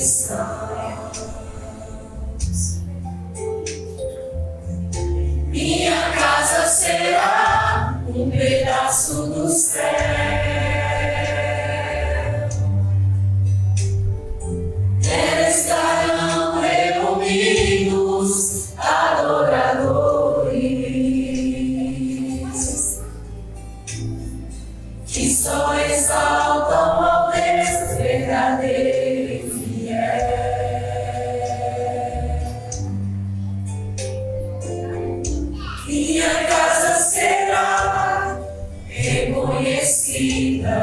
santos. Minha casa será um pedaço do céu. Nela estarão reunidos adoradores que só exaltam ao Deus verdadeiro e fiel. Minha casa será reconhecida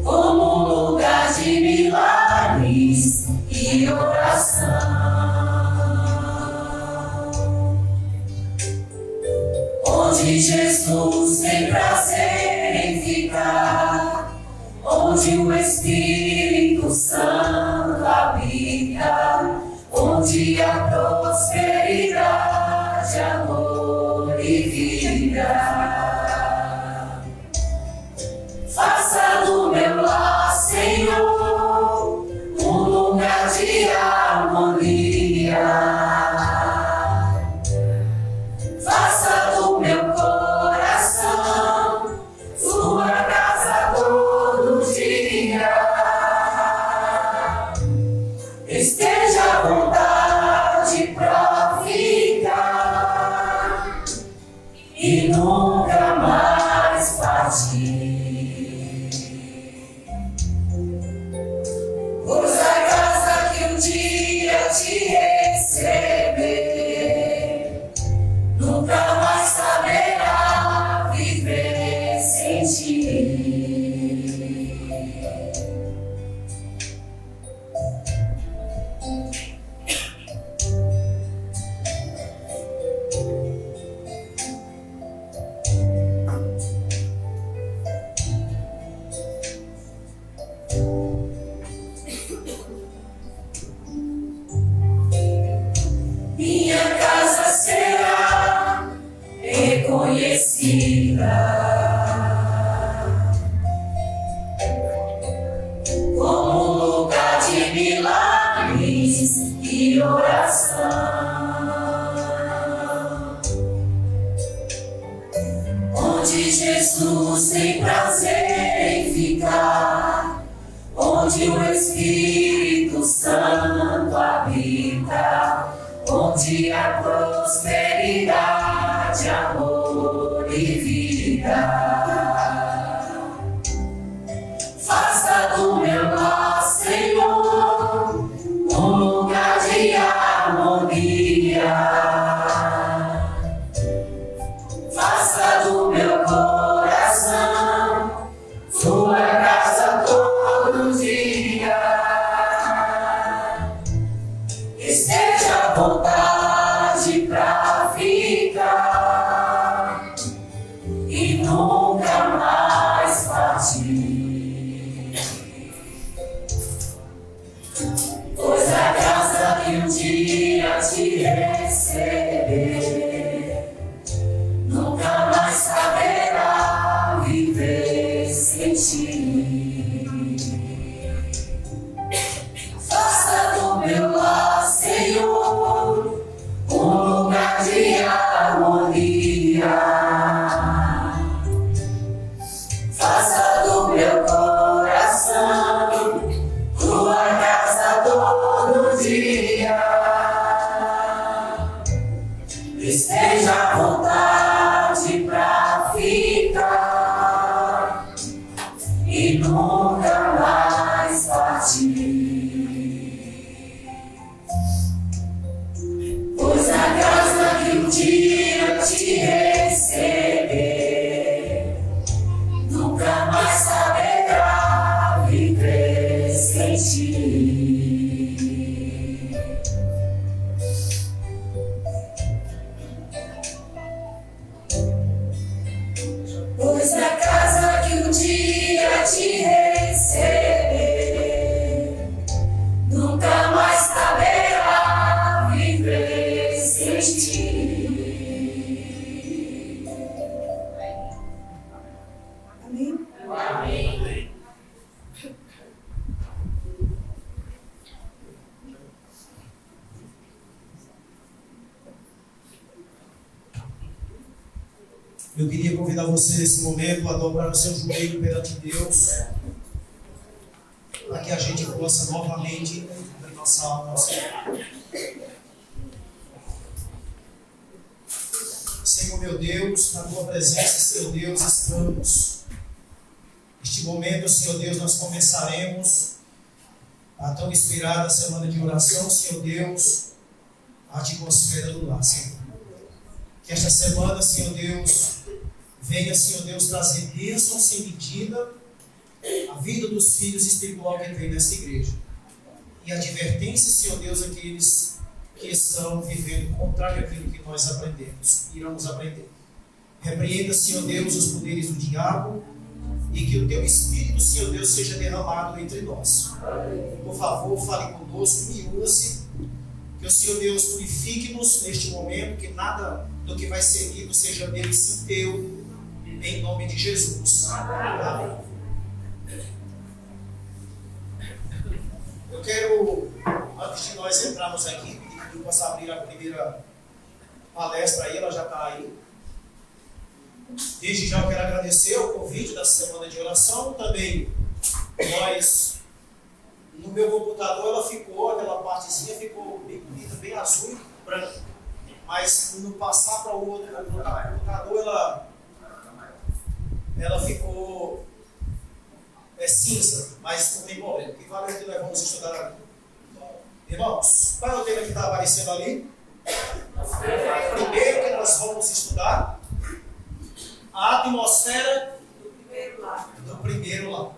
como um lugar de milagres e oração, onde Jesus tem prazer em ficar, onde o Espírito Santo habita, onde há prosperidade, amor e vida. Faça do meu lar, Senhor, um lugar de harmonia. Faça do meu coração sua casa todo dia. Esteja à vontade pra ficar e nunca mais partir. Pois a casa que um dia te receber nunca mais saberá viver sem ti. Minha casa será reconhecida como um lugar de milagres e oração, onde Jesus tem prazer em ficar, onde o Espírito Santo habita, onde há prosperidade, amor e vida. Faça do meu lar, Senhor, um lugar de harmonia. Faça do meu coração sua casa todo dia. Esteja à vontade pra ficar e nunca mais partir. Pois a casa que um dia te receber nunca mais saberá viver sem ti. Faça do meu lar, Senhor, um lugar de harmonia. Faça do meu coração tua casa todo dia. Esteja à vontade pra ficar e nunca mais partir. Pois a casa que um dia te receber nunca mais saberá viver sem ti. Eu queria convidar você nesse momento a dobrar o seu joelho perante Deus, para que a gente possa novamente abrir nossa alma ao Senhor. Senhor meu Deus, na tua presença, Senhor Deus, estamos. Neste momento, Senhor Deus, nós começaremos a tão inspirada semana de oração, Senhor Deus, a atmosfera do lar, Senhor. Que esta semana, Senhor Deus, venha, Senhor Deus, trazer bênção sem medida à vida dos filhos espiritual que tem nessa igreja. E advertência, Senhor Deus, àqueles que estão vivendo contrário àquilo que nós aprendemos, iramos aprender. Repreenda, Senhor Deus, os poderes do diabo e que o teu Espírito, Senhor Deus, seja derramado entre nós. Por favor, fale conosco, me use, que o Senhor Deus purifique-nos neste momento, que nada do que vai ser dito seja dele, sim teu, em nome de Jesus. Amém. Eu quero, antes de nós entrarmos aqui, pedir que eu possa abrir a primeira palestra aí, ela já está aí. Desde já eu quero agradecer o convite da semana de oração. Também no meu computador ela ficou, aquela partezinha ficou bem bonita, bem azul e branca. Mas no passar para o outro computador ela ficou cinza, mas não tem problema. O que vale é que nós vamos estudar ali. Irmãos, qual é o tema que está aparecendo ali? Primeiro que nós vamos estudar a atmosfera do primeiro lar.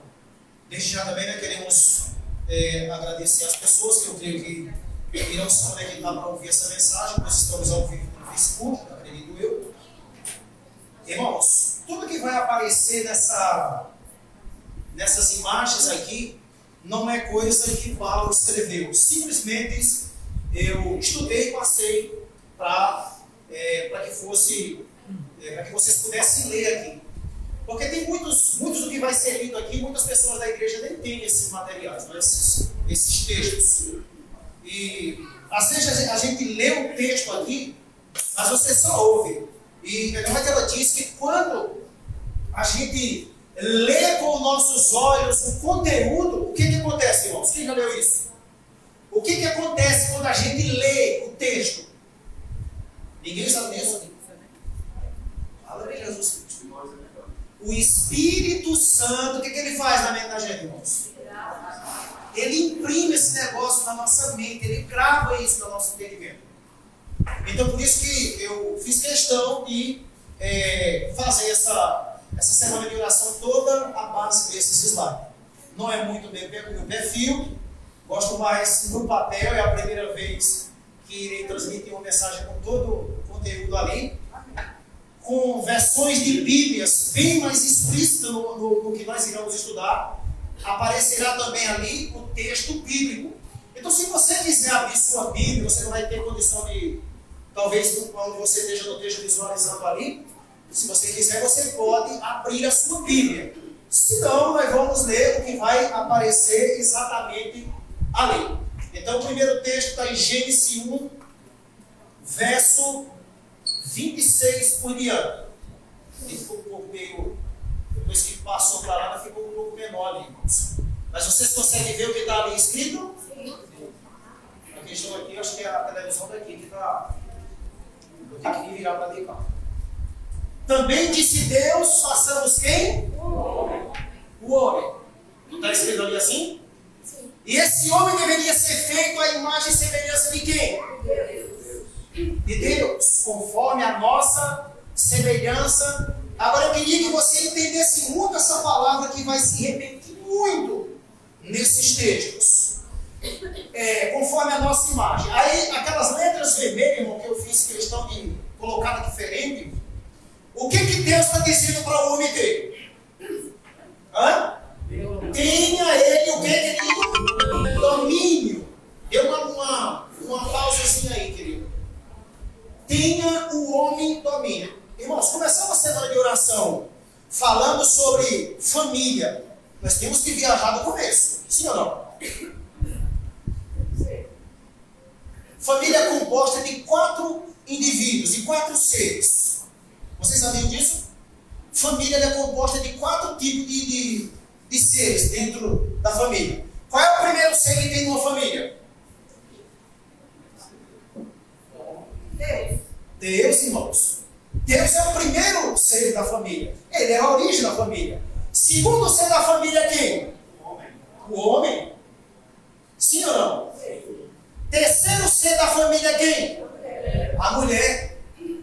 Desde já também nós queremos agradecer as pessoas que eu creio que irão se conectar para ouvir essa mensagem. Nós estamos ao vivo no Facebook, acredito eu. Irmãos, tudo que vai aparecer nessas imagens aqui não é coisa que Paulo escreveu. Simplesmente eu estudei e passei para que vocês pudessem ler aqui. Porque tem muitos do que vai ser lido aqui, muitas pessoas da igreja nem têm esses materiais, né? esses textos. E às vezes a gente lê um texto aqui, mas você só ouve. E realmente ela diz que quando a gente lê com nossos olhos o conteúdo, o que acontece, irmãos? Quem já leu isso? O que acontece quando a gente lê o texto? Ninguém sabe disso? Fala de Jesus Cristo. O Espírito Santo, o que ele faz na mente da gente, irmãos? Ele imprime esse negócio na nossa mente, ele grava isso no nosso entendimento. Então, por isso que eu fiz questão de fazer essa semana de oração toda à base desses slides. Não é muito meu perfil, gosto mais no papel, é a primeira vez que irei transmitir uma mensagem com todo o conteúdo ali, com versões de Bíblias bem mais explícitas no que nós iremos estudar. Aparecerá também ali o texto bíblico. Então, se você quiser abrir sua Bíblia, você não vai ter condição de, talvez quando você esteja no texto visualizando ali, se você quiser, você pode abrir a sua Bíblia. Se não, nós vamos ler o que vai aparecer exatamente ali. Então, o primeiro texto está em Gênesis 1, verso 26 por diante. Ele ficou um pouco meio, depois que passou para lá, ficou um pouco menor ali, irmãos. Mas vocês conseguem ver o que está ali escrito? Sim. A questão aqui, eu acho que é a televisão daqui que está. Eu tenho que me virar para cá. Também disse Deus, façamos quem? O homem. Não está escrito ali assim? Sim. E esse homem deveria ser feito à imagem e semelhança de quem? De Deus, conforme a nossa semelhança. Agora eu queria que você entendesse muito essa palavra que vai se repetir muito nesses textos. Conforme a nossa imagem. Aí, aquelas letras vermelhas, irmão, que eu fiz questão de colocar diferente, o que Deus está dizendo para o homem ter? Tenha ele o que, querido? Domínio. Deu uma pausazinha aí, querido. Tenha o homem domínio. Irmãos, começamos a semana de oração falando sobre família. Nós temos que viajar do começo. Sim ou não? Família é composta de 4 indivíduos e 4 seres. Vocês sabiam disso? família ela é composta de 4 tipos de seres dentro da família. Qual é o primeiro ser que tem numa família? Deus, irmãos. Deus é o primeiro ser da família. Ele é a origem da família. Segundo ser da família é quem? O homem. Sim ou não? Terceiro ser da família é quem? A mulher.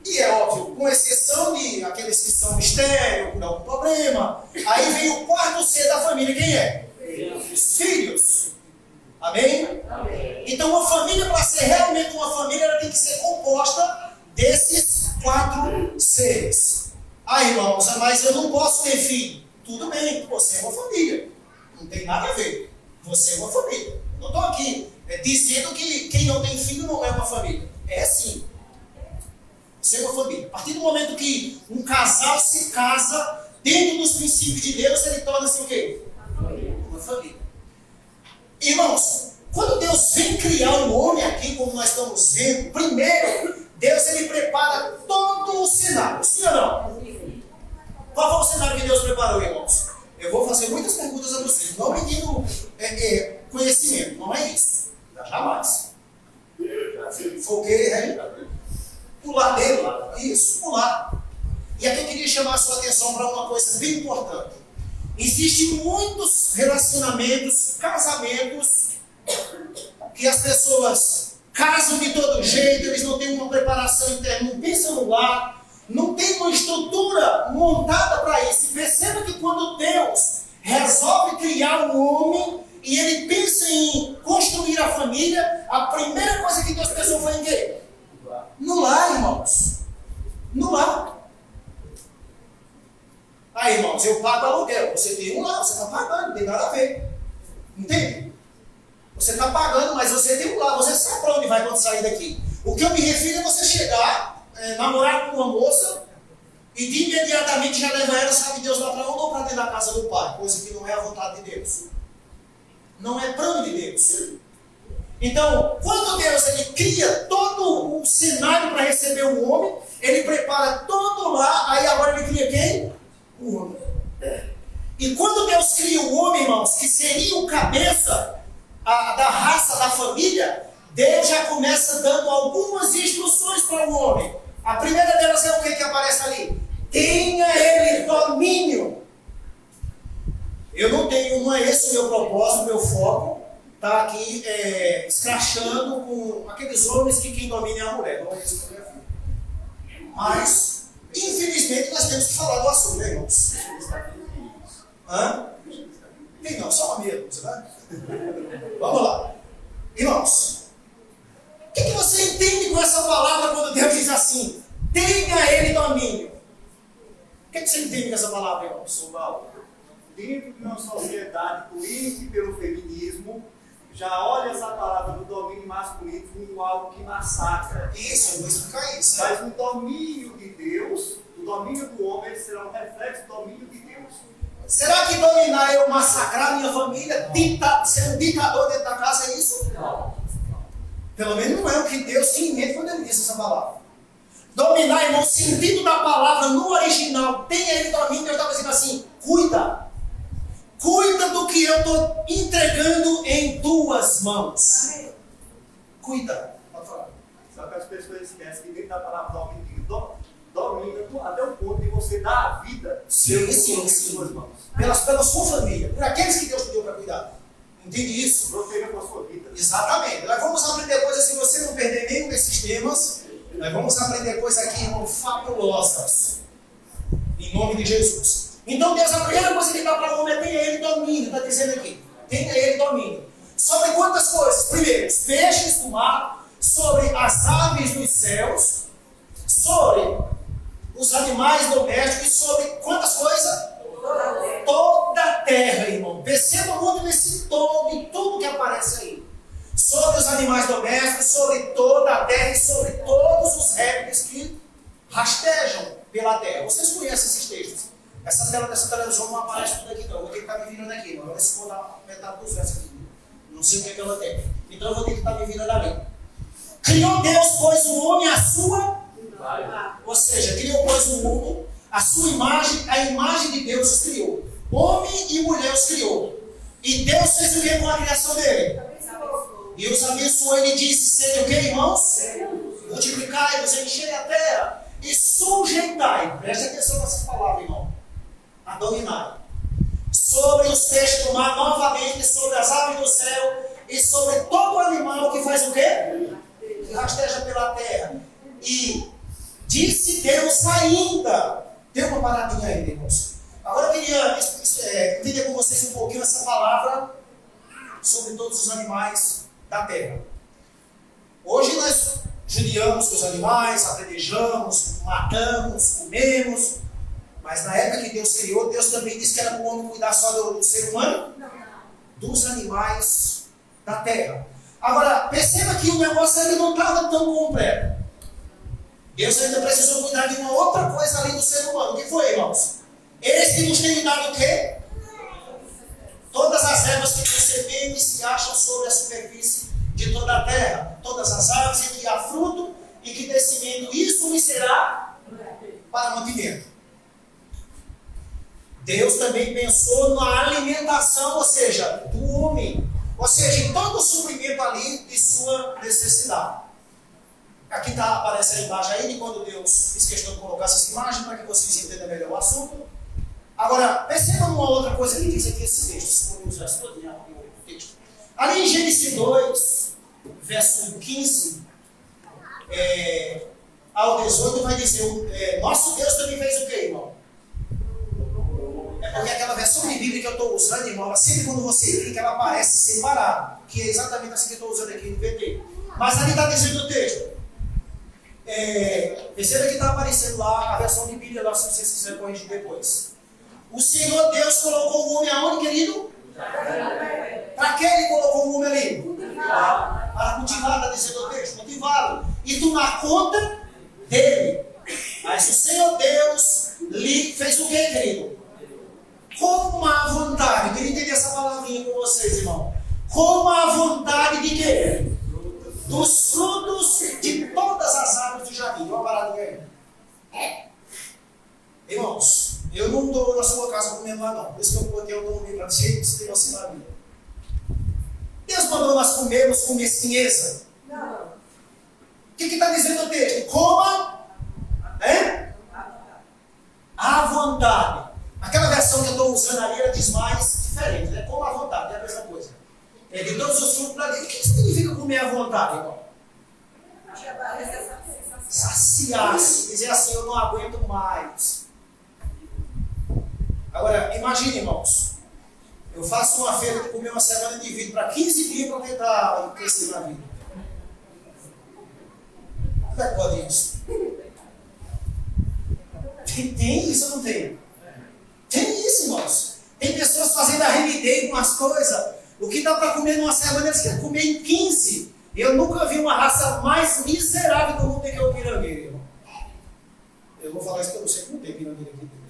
E é óbvio, com exceção de aqueles que são estériles, por algum problema. Aí vem o quarto ser da família. Quem é? Os filhos. Amém? Então uma família, para ser realmente uma família, ela tem que ser composta desses 4 seres. Aí, irmãos, mas eu não posso ter filho. Tudo bem, você é uma família. Não tem nada a ver. Você é uma família. Não estou aqui dizendo que quem não tem filho não é uma família. É sim. Você é uma família. A partir do momento que um casal se casa, dentro dos princípios de Deus, ele torna-se o quê? Uma família. Irmãos, quando Deus vem criar um homem aqui, como nós estamos vendo, primeiro, Deus ele prepara todo o cenário. Sim ou não? Qual foi o cenário que Deus preparou, irmãos? Eu vou fazer muitas perguntas a vocês. Não medindo conhecimento, não é isso. Jamais. Foguei, pular dele. Isso, pular. E aqui eu queria chamar a sua atenção para uma coisa bem importante. Existem muitos relacionamentos, casamentos, que as pessoas casam de todo jeito, eles não têm uma preparação interna, não pensam no lar, não tem uma estrutura montada para isso. E perceba que quando Deus resolve criar um homem e ele pensa em construir a família, a primeira coisa que Deus pensou foi em quê? No lar, irmãos. No lar. Aí, irmãos, eu pago aluguel. Você tem um lar, você está pagando, não tem nada a ver. Entende? Você está pagando, mas você tem um lar, você sabe para onde vai quando sair daqui. O que eu me refiro é você chegar, namorar com uma moça e de imediatamente já levar ela, sabe Deus lá para onde ou para dentro da casa do pai, coisa que não é a vontade de Deus. Não é plano de Deus. Então, quando Deus ele cria todo o cenário para receber o homem, ele prepara todo lá, aí agora ele cria quem? O homem. E quando Deus cria o homem, irmãos, que seria o cabeça da raça, da família, Deus já começa dando algumas instruções para o homem. A primeira delas é o que aparece ali? Tenha ele domínio. Eu não tenho, não é esse o meu propósito, o meu foco, tá aqui escrachando com aqueles homens que quem domina é a mulher. Não é isso que eu quero. Mas, infelizmente, nós temos que falar do assunto, né, irmãos? Hã? Tem não, só uma meia dúzia, né? Vamos lá. Irmãos, o que você entende com essa palavra quando Deus diz assim? Tenha ele domínio. O que você entende com essa palavra, irmãos? Dentro de uma sociedade doente pelo feminismo, já olha essa palavra do domínio masculino como algo que massacra. Isso, eu vou explicar isso. Mas o domínio de Deus, o domínio do homem, será um reflexo do domínio de Deus. Será que dominar é eu massacrar a minha família, ser um ditador dentro da casa, é isso? Não. Pelo menos não é o que Deus tinha em mente quando ele disse essa palavra. Dominar, irmão, o sentido da palavra no original, tem ele domínio, Deus estava dizendo assim, cuida. Cuida do que eu estou entregando em tuas mãos. Cuida. Pode falar. Só que as pessoas esquecem que dentro da palavra domínio, domina até o ponto de você dar a vida. Sim. Em suas mãos. Pela sua família, por aqueles que Deus te deu para cuidar. Entende isso? Proteja com a sua vida. Exatamente. Nós vamos aprender coisas, se você não perder nenhum desses temas, nós vamos aprender coisas aqui, irmão, fabulosas. Em nome de Jesus. Então Deus, a primeira coisa que dá para o homem é tenha ele domínio, está dizendo aqui. Tenha ele domínio. Sobre quantas coisas? Primeiro, os peixes do mar, sobre as aves dos céus, sobre os animais domésticos e sobre quantas coisas? Toda a terra, irmão. Perceba muito nesse todo e tudo que aparece aí. Sobre os animais domésticos, sobre toda a terra e sobre todos os répteis que rastejam pela terra. Vocês conhecem esses textos? Essa tela dessa televisão não aparece tudo aqui, então eu vou ter que estar me virando aqui. Agora se for dar metade dos versos aqui. Não sei o que é que ela tem. Então eu vou ter que estar me virando ali. Criou Deus, pois o homem à sua. Ou seja, criou, pois o homem a sua imagem, a imagem de Deus os criou. Homem e mulher os criou. E Deus fez o que com a criação dele? E os abençoou, ele disse, sede o que, irmãos? Multiplicai-vos, enchei a terra e sujeitai. Preste atenção nessas palavras, irmão. A dominar. Sobre os peixes do mar, novamente, sobre as aves do céu e sobre todo animal que faz o quê? Que rasteja pela terra. E disse Deus ainda. Tem uma paradinha aí, irmãos. Agora eu queria entender com vocês um pouquinho essa palavra sobre todos os animais da terra. Hoje nós judiamos com os animais, apedrejamos, matamos, comemos, mas na época que Deus criou, Deus também disse que era para o homem cuidar só do ser humano? Não. Dos animais da terra. Agora, perceba que o negócio ainda não estava tão completo. Deus ainda precisou cuidar de uma outra coisa além do ser humano. O que foi, irmãos? Eles que nos têm dado o quê? Todas as ervas que concebemos se acham sobre a superfície de toda a terra. Todas as aves em que há fruto e que dê cimento, isso lhe será para mantimento. Deus também pensou na alimentação, ou seja, do homem. Ou seja, em todo o suprimento ali de sua necessidade. Aqui aparece a imagem aí de quando Deus fez questão de colocar essa imagem para que vocês entendam melhor o assunto. Agora, perceba uma outra coisa que diz aqui esse texto. Se for usar o texto. Ali em Gênesis 2, verso 15 ao 18, vai dizer: nosso Deus também fez o quê, irmão? É porque aquela versão de Bíblia que eu estou usando, irmão, sempre quando você clica, ela aparece separada. Que é exatamente assim que eu estou usando aqui no VT. Mas ali está dizendo o texto. Perceba que está aparecendo lá a versão de Bíblia, lá, se vocês quiserem corrigir depois. O Senhor Deus colocou o homem aonde, querido? Para que ele colocou o homem ali? Para cultivar, está dizendo o texto, cultivá-lo. E tomar conta dele. Mas o Senhor Deus lhe fez o que, querido? Com a vontade. Eu queria entender essa palavrinha com vocês, irmão. Com a vontade de quê? Dos frutos de todas as árvores do jardim. Uma paradinha aí. Irmãos, eu não estou na sua casa comendo lá não. Por isso que eu botei o nome para dizer que você tem assim na minha. Deus mandou nós comermos com mesquinheza? Não. O que está dizendo o texto? Coma à vontade. Aquela versão que eu estou usando ali, ela diz mais diferente, né? Coma à vontade, é a mesma coisa. De todos os frutos da vida. O que significa comer à vontade, irmão? Saciar-se. Dizer assim, eu não aguento mais. Agora, imagine, irmãos. Eu faço uma feira de comer uma semana de vídeo para 15 dias para tentar crescer na vida. Como é que pode isso? Tem isso ou não tem? Tem isso, irmãos. Tem pessoas fazendo arremedeio com as coisas. O que dá para comer numa semana, eles querem comer em 15. Eu nunca vi uma raça mais miserável do mundo que é o pirangueiro, irmão. Eu vou falar isso para você, não tem pirangueiro aqui dentro.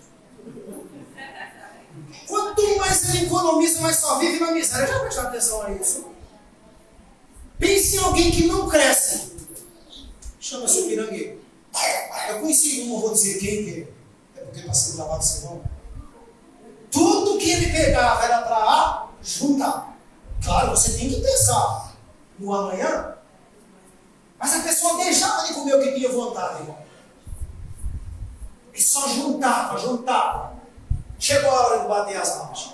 Quanto mais ele economiza, mais só vive na miséria. Já prestou atenção a isso? Pense em alguém que não cresce. Chama-se o pirangueiro. Eu conheci um, não vou dizer quem, é porque está sendo lavado esse nome. Tudo que ele pegava era para juntar. Claro, você tem que pensar no amanhã. Mas a pessoa deixava de comer o que tinha vontade, irmão. E só juntava. Chegou a hora de bater as armas.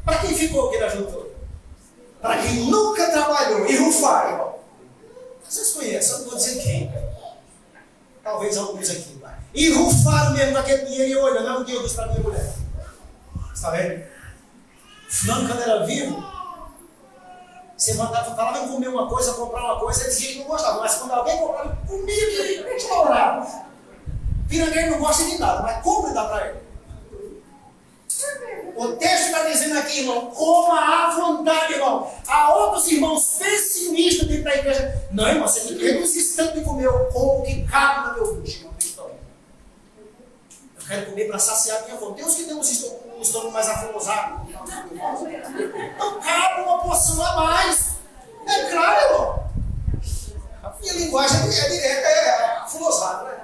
Para quem ficou o que ele ajuntou? Para quem nunca trabalhou e rufar, irmão. Vocês conhecem, eu não vou dizer quem. Talvez alguns aqui. E rufaram mesmo daquele dinheiro e olha, não é o que eu disse para minha mulher. Está vendo? Fulano, quando era vivo, você falava em comer uma coisa, comprar uma coisa, ele dizia que não gostava. Mas quando alguém comprava, comia que estourava. Pirangueiro não gosta de nada, mas compra e dá para ele. O texto está dizendo aqui, irmão, coma à vontade, irmão. Há outros irmãos pessimistas dentro da igreja. Não, irmão, você tem que reduzir tanto de comer, eu como o que cabe no meu bucho, irmão. Eu quero comer para saciar a minha fome. Tem uns que tem um estômago mais aflosado. Então cabe uma porção a mais. É claro, irmão. A minha linguagem é direta, é aflosada, né?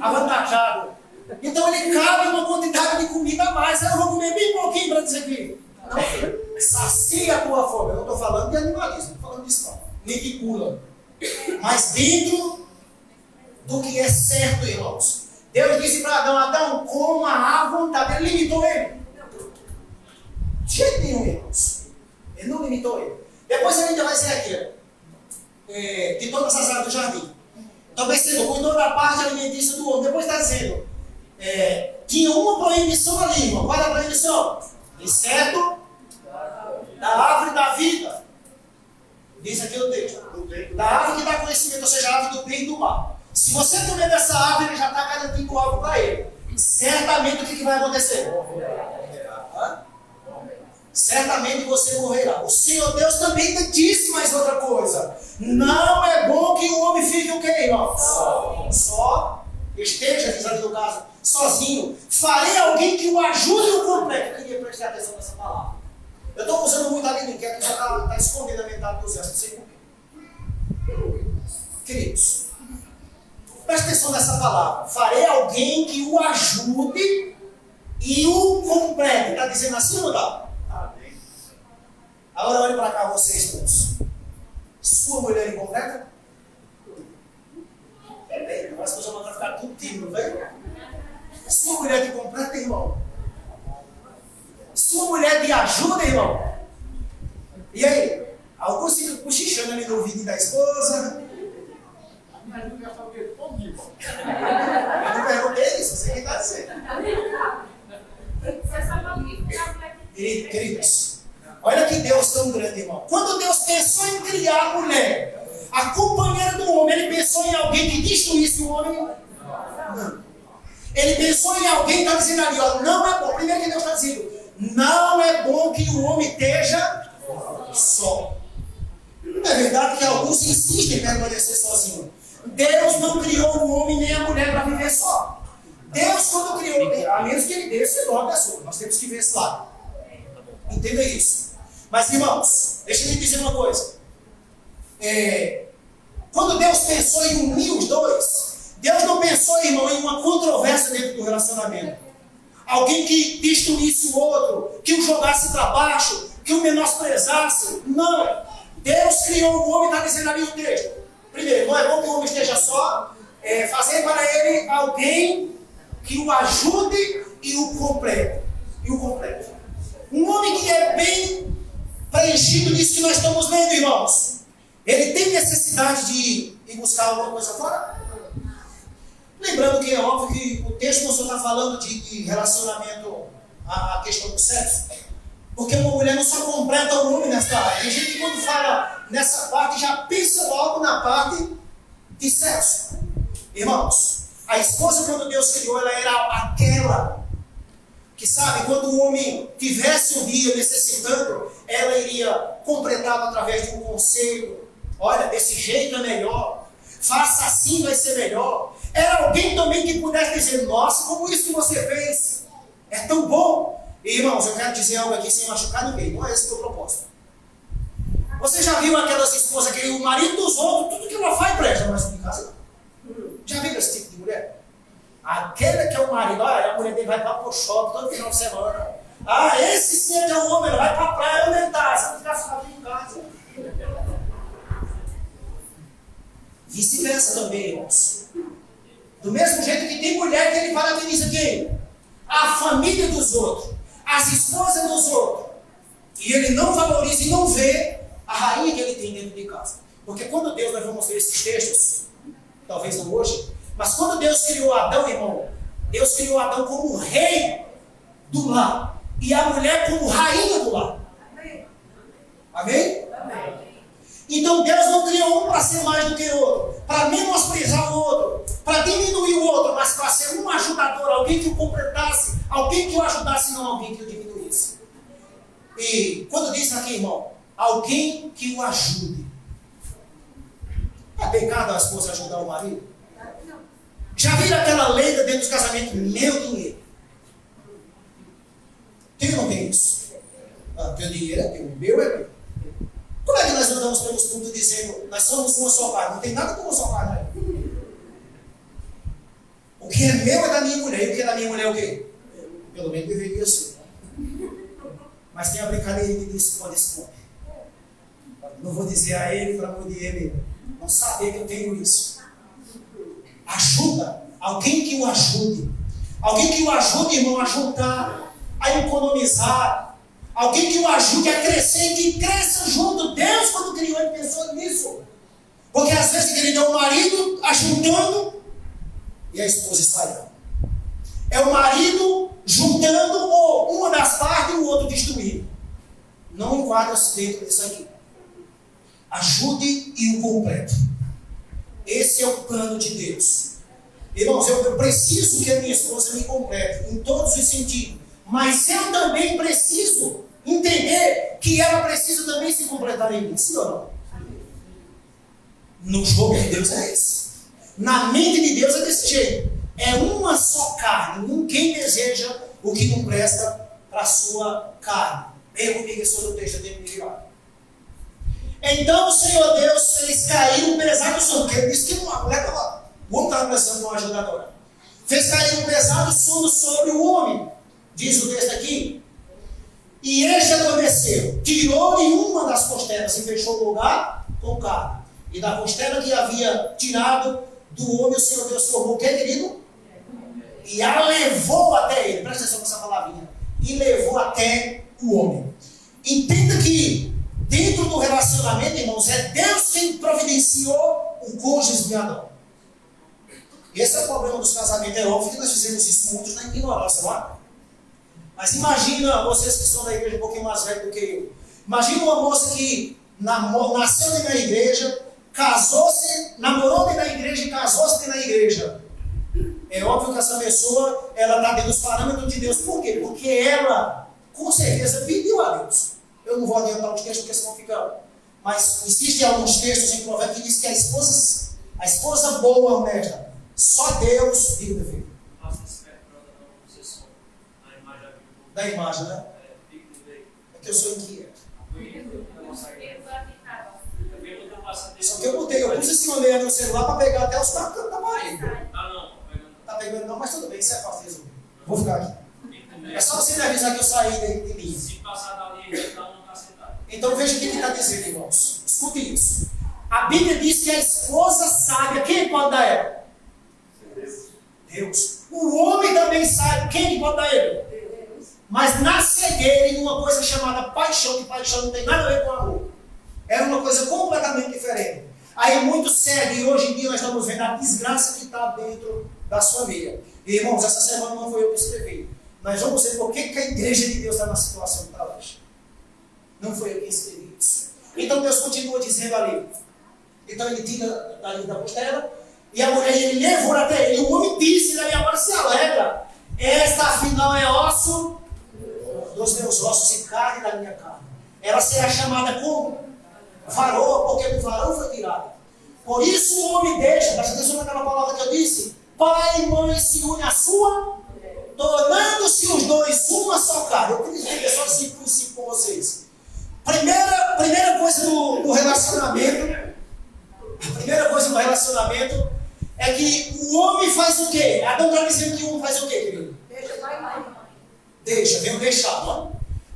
Avantajado. Então ele cabe uma quantidade de comida a mais. Eu vou comer bem pouquinho para dizer que não, filho, sacia a tua fome. Eu não estou falando de animalismo, não estou falando disso não. Nem de cura. Mas dentro do que é certo, irmãos. Deus disse para Adão, Adão, coma à vontade. Ele limitou ele? De jeito nenhum, irmãos. Ele não limitou ele. Depois ele ainda vai dizer aqui, de todas as áreas do jardim. Talvez sendo cuidou da parte alimentícia do homem. Depois está dizendo, tinha uma proibição ali, irmão. Qual é a proibição? Exceto da árvore da vida. Diz aqui o texto. Da árvore que dá conhecimento, ou seja, a árvore do bem e do mal. Se você comer dessa árvore, ele já está garantindo algo para ele. Certamente o que vai acontecer? Certamente você morrerá. O Senhor Deus também disse mais outra coisa. Não é bom que o homem fique o quê, irmão? Só. Esteja, diz ali no caso, sozinho. Farei alguém que o ajude no completo. Eu queria prestar atenção nessa palavra. Eu estou usando muito ali no que já está escondendo a metade dos versos. Não sei por quê. Queridos, presta atenção nessa palavra. Farei alguém que o ajude e o complete. Está dizendo assim ou não está? Agora olhe para cá, vocês, irmãos. Sua mulher incompleta? Parece que eu já mandar ficar tudo tímido, velho. Sua mulher te completa, irmão? Sua mulher te ajuda, irmão? E aí? Alguns ficam cochichando ali no ouvido da esposa. Mas não quer saber todo dia. Eu não perguntei isso, você que está dizendo. Queridos, olha que Deus tão grande, irmão. Quando Deus pensou em criar a mulher, a companheira do homem, ele pensou em alguém que destruísse o homem? Não. Ele pensou em alguém que está dizendo ali, ó, não é bom. Primeiro que Deus está dizendo, não é bom que o homem esteja só. Não é verdade que alguns insistem em permanecer sozinho. Deus não criou o homem nem a mulher para viver só. Deus, quando criou, a menos que ele desse logo a sua, nós temos que ver esse lado. Entenda isso. Mas, irmãos, deixa eu lhe dizer uma coisa. Quando Deus pensou em unir os dois, Deus não pensou, irmão, em uma controvérsia dentro do relacionamento. Alguém que destruísse o outro, que o jogasse para baixo, que o menosprezasse. Não. Deus criou o homem, está dizendo ali o texto. Primeiro, não é bom que o homem esteja só, fazer para ele alguém que o ajude e o complete. Um homem que é bem preenchido nisso que nós estamos lendo, irmãos. Ele tem necessidade de ir buscar alguma coisa fora? Lembrando que é óbvio que o texto não só está falando de relacionamento à questão do sexo. Porque uma mulher não só completa o homem nessa área. Tem gente que quando fala nessa parte já pensa logo na parte de sexo. Irmãos, a esposa quando Deus criou, ela era aquela que, sabe, quando o homem tivesse um dia necessitando, ela iria completá-lo através de um conselho. Olha, desse jeito é melhor. Faça assim, vai ser melhor. Era alguém também que pudesse dizer, nossa, como isso que você fez é tão bom. E, irmãos, eu quero dizer algo aqui sem machucar ninguém. Não é esse o meu propósito. Você já viu aquelas esposas que o marido dos outros, tudo que ela faz presta, mas em casa não. Já viu esse tipo de mulher? Aquele que é o marido, a mulher dele vai para o shopping todo final de semana. Esse sim é o homem, ele vai para a praia alimentar, você não ficar sozinho em casa. Vice-versa também, irmãos. Do mesmo jeito que tem mulher que ele parabeniza quem? A família dos outros, as esposas dos outros. E ele não valoriza e não vê a rainha que ele tem dentro de casa. Porque quando Deus, nós vamos ver esses textos, talvez não hoje, mas quando Deus criou Adão, irmão, Deus criou Adão como rei do lar. E a mulher como rainha do lar. Amém? Amém. Então Deus não criou um para ser mais do que o outro, para menosprezar o outro, para diminuir o outro, mas para ser um ajudador, alguém que o completasse, alguém que o ajudasse, não alguém que o diminuísse. E quando diz aqui, irmão, alguém que o ajude. É pecado a esposa ajudar o marido? Já viram aquela lenda dentro dos casamentos? Meu dinheiro. Tem ou não tem isso? Teu dinheiro é teu, o meu é meu. Como é que nós andamos pelos cultos dizendo nós somos uma só carne? Não tem nada como uma só carne. O O que é meu é da minha mulher. E o que é da minha mulher é o quê? Pelo menos deveria ser. Mas tem a brincadeira que diz: pode esconder. Não vou dizer a ele para não ele não saber que eu tenho isso. Ajuda. Alguém que o ajude. Alguém que o ajude, irmão, a juntar, a economizar. Alguém que o ajude a crescer e que cresça junto. Deus, quando criou, ele pensou nisso. Porque às vezes ele deu o marido ajuntando e a esposa espalhando. É o marido juntando uma das partes e o outro destruindo. Não enquadra-se dentro disso aqui. Ajude e o complete. Esse é o plano de Deus. Irmãos, eu preciso que a minha esposa me complete em todos os sentidos. Mas eu também preciso entender que ela precisa também se completar em mim. Sim ou não? No jogo de Deus é esse. Na mente de Deus é desse jeito. É uma só carne. Ninguém deseja o que não presta para a sua carne. Leia comigo esse outro texto, eu tenho que virar. Então o Senhor Deus fez cair um pesado sono. Porque ele disse que uma mulher estava. O homem estava pensando numa ajudadora. Fez cair um pesado sono sobre o homem. Diz o texto aqui. E este adormeceu. Tirou-lhe uma das costelas e fechou o lugar com carne. E da costela que havia tirado do homem, o Senhor Deus formou o que, querido? E a levou até ele. Presta atenção nessa palavrinha. E levou até o homem. Entenda que dentro do relacionamento, irmãos, é Deus quem providenciou o cônjuge de Adão. Esse é o problema dos casamentos. É óbvio que nós fizemos isso muitos na ignorância, não é? Mas imagina, vocês que estão na igreja um pouquinho mais velhos do que eu. Imagina uma moça que nasceu dentro da igreja, casou-se, namorou dentro da igreja e casou-se dentro da igreja. É óbvio que essa pessoa, ela está dentro dos parâmetros de Deus. Por quê? Porque ela, com certeza, pediu a Deus. Eu não vou adiantar os textos porque senão fica. Mas existem alguns textos em Provérbios que diz que a esposa boa, honesta, só Deus vive dever. Da imagem, né? É que eu sou inquieto. Só que eu pus esse maneira no celular para pegar até os tacos da barriga. Tá pegando não, mas tudo bem, isso é fácil resolver. Vou ficar aqui. É só você me avisar que eu saí de mim. Se passar dali, então não está sentado. Então veja o que ele está dizendo, irmãos. Escute isso. A Bíblia diz que a esposa sábia, quem pode dar ela? Deus. O homem também sabe, quem pode dar ele? Mas na cegueira, em uma coisa chamada paixão, que paixão não tem nada a ver com amor. Era uma coisa completamente diferente. Aí muitos seguem, e hoje em dia nós estamos vendo a desgraça que está dentro da família. E irmãos, essa semana não foi eu que escrevi. Nós vamos ver por que a igreja de Deus está na situação que está hoje. Não foi eu que escrevi isso. Então Deus continua dizendo ali. Então ele tira dali da costela, e a mulher, ele levou até ele. O homem disse, daí agora se alegra. Esta afinal é osso dos meus ossos e carne da minha carne. Ela será chamada como? Varoa, porque do varão foi tirada. Por isso o homem deixa, presta atenção naquela palavra que eu disse, pai e mãe se unem à sua, tornando-se os dois uma só carne. Eu queria dizer só 5 com vocês. Primeira coisa do relacionamento, a primeira coisa do relacionamento é que o homem faz o quê? Adão está dizendo que o homem faz o quê, querido? Deixa, vem o deixar, não?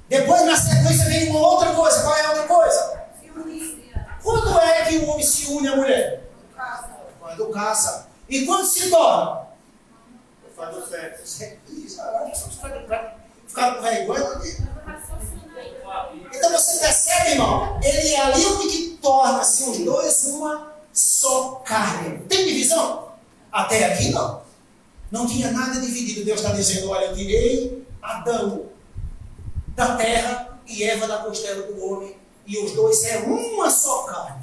Depois, na sequência, vem uma outra coisa. Qual é a outra coisa? Quando é que o homem se une à mulher? Quando casa. E quando se torna? Faz o sexo. Ficar com vergonha. Então você percebe, irmão? Ele é ali onde que torna-se os dois uma só carne. Tem divisão? Até aqui não. Não tinha nada dividido. Deus está dizendo, olha, eu tirei Adão da terra e Eva da costela do homem, e os dois é uma só carne.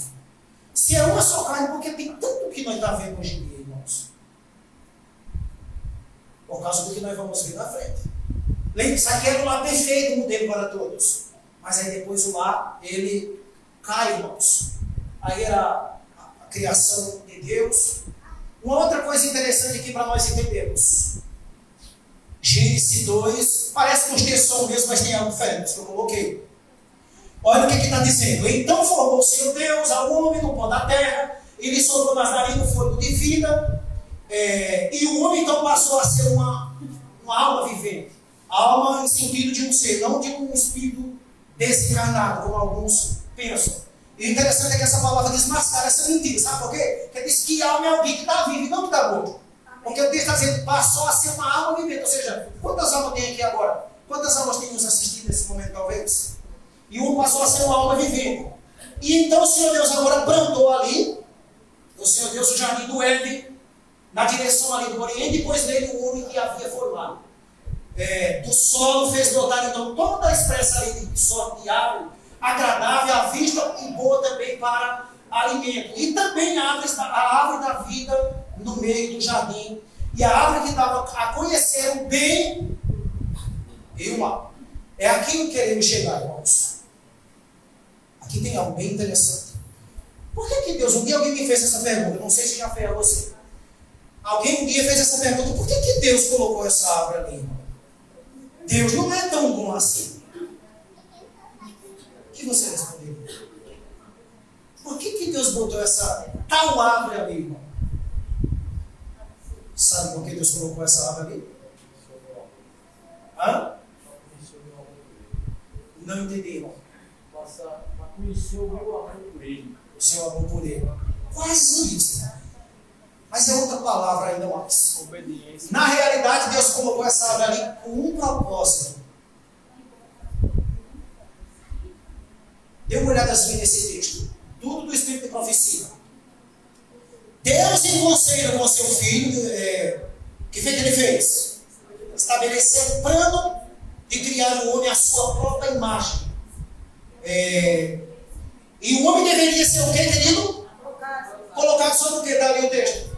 Se é uma só carne, porque tem tanto que nós estamos vendo hoje em dia, irmãos. Por causa do que nós vamos ver na frente. Lembre-se, aqui era o lar perfeito, modelo para todos. Mas aí depois o lar, ele cai, irmãos. Aí era a criação de Deus. Uma outra coisa interessante aqui para nós entendermos. Gênesis 2, parece que os textos são os mesmos, mas tem algo diferente, que eu coloquei. Olha o que está dizendo. Então formou o Senhor Deus ao homem no pó da terra, e lhe soprou nas narinas o fôlego de vida, E o homem então passou a ser uma alma vivente. Alma em sentido de um ser, não de um espírito desencarnado, como alguns pensam. E o interessante é que essa palavra desmascara essa mentira. Sabe por quê? Porque diz que alma é alguém que está vivo e não que está morto. Porque o texto está dizendo passou a ser uma alma vivente. Ou seja, quantas almas tem aqui agora? Quantas almas tem nos assistido nesse momento, talvez? E um passou a ser uma alma vivente. E então o Senhor Deus agora plantou ali, o Senhor Deus, o jardim do Éden, na direção ali do Oriente, e pôs nele o homem que havia formado. Do solo fez brotar então toda a expressa ali de sorte de árvore, agradável à vista e boa também para alimento. E também a árvore da vida no meio do jardim. E a árvore que dava a conhecer o bem e o mal. É aqui que queremos chegar, irmãos. Aqui tem algo bem interessante. Por que Deus, um dia alguém me fez essa pergunta, não sei se já fez a você. Alguém um dia fez essa pergunta, por que Deus colocou essa árvore ali, irmão? Deus não é tão bom assim. O que você respondeu? Por que Deus botou essa tal árvore ali, irmão? Sabe por que Deus colocou essa árvore ali? Hã? Não entendi, irmão. Para conhecer o meu amor por ele. O seu amor por ele. Quase isso. Mas é outra palavra ainda mais. Obediência. Na realidade, Deus colocou essa árvore ali com um propósito. Dê uma olhadazinha nesse texto. Tudo do Espírito de profecia. Deus, em conselho com o seu filho, que foi que ele fez? Estabeleceu um plano de criar o homem à sua própria imagem. E o homem deveria ser o quê, querido? Colocado sobre o que? Está ali o texto.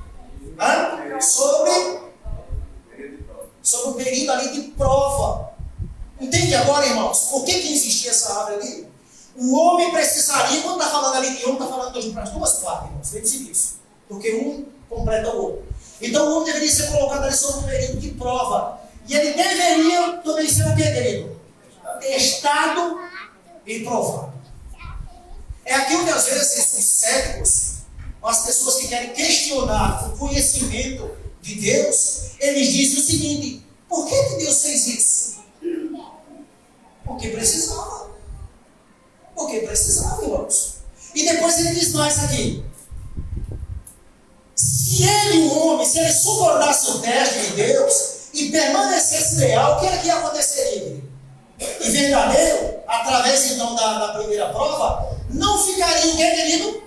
Sobre um período ali de prova. Entende agora, irmãos? Por que existia essa árvore ali? O homem precisaria, quando está falando ali de homem, está falando para as duas partes, irmãos. Lembre-se disso. Porque um completa o outro. Então o homem deveria ser colocado ali sobre um período de prova. E ele deveria também ser o quê, querido? Testado e provado. É aqui onde às vezes os céticos, as pessoas que querem questionar o conhecimento de Deus, eles dizem o seguinte: por que Deus fez isso? Porque precisava. Porque precisava, irmãos. E depois ele diz mais aqui: se ele, o homem, se ele suportasse o teste de Deus e permanecesse leal, o que é que aconteceria? E verdadeiro, através então da primeira prova, não ficaria o que, querido?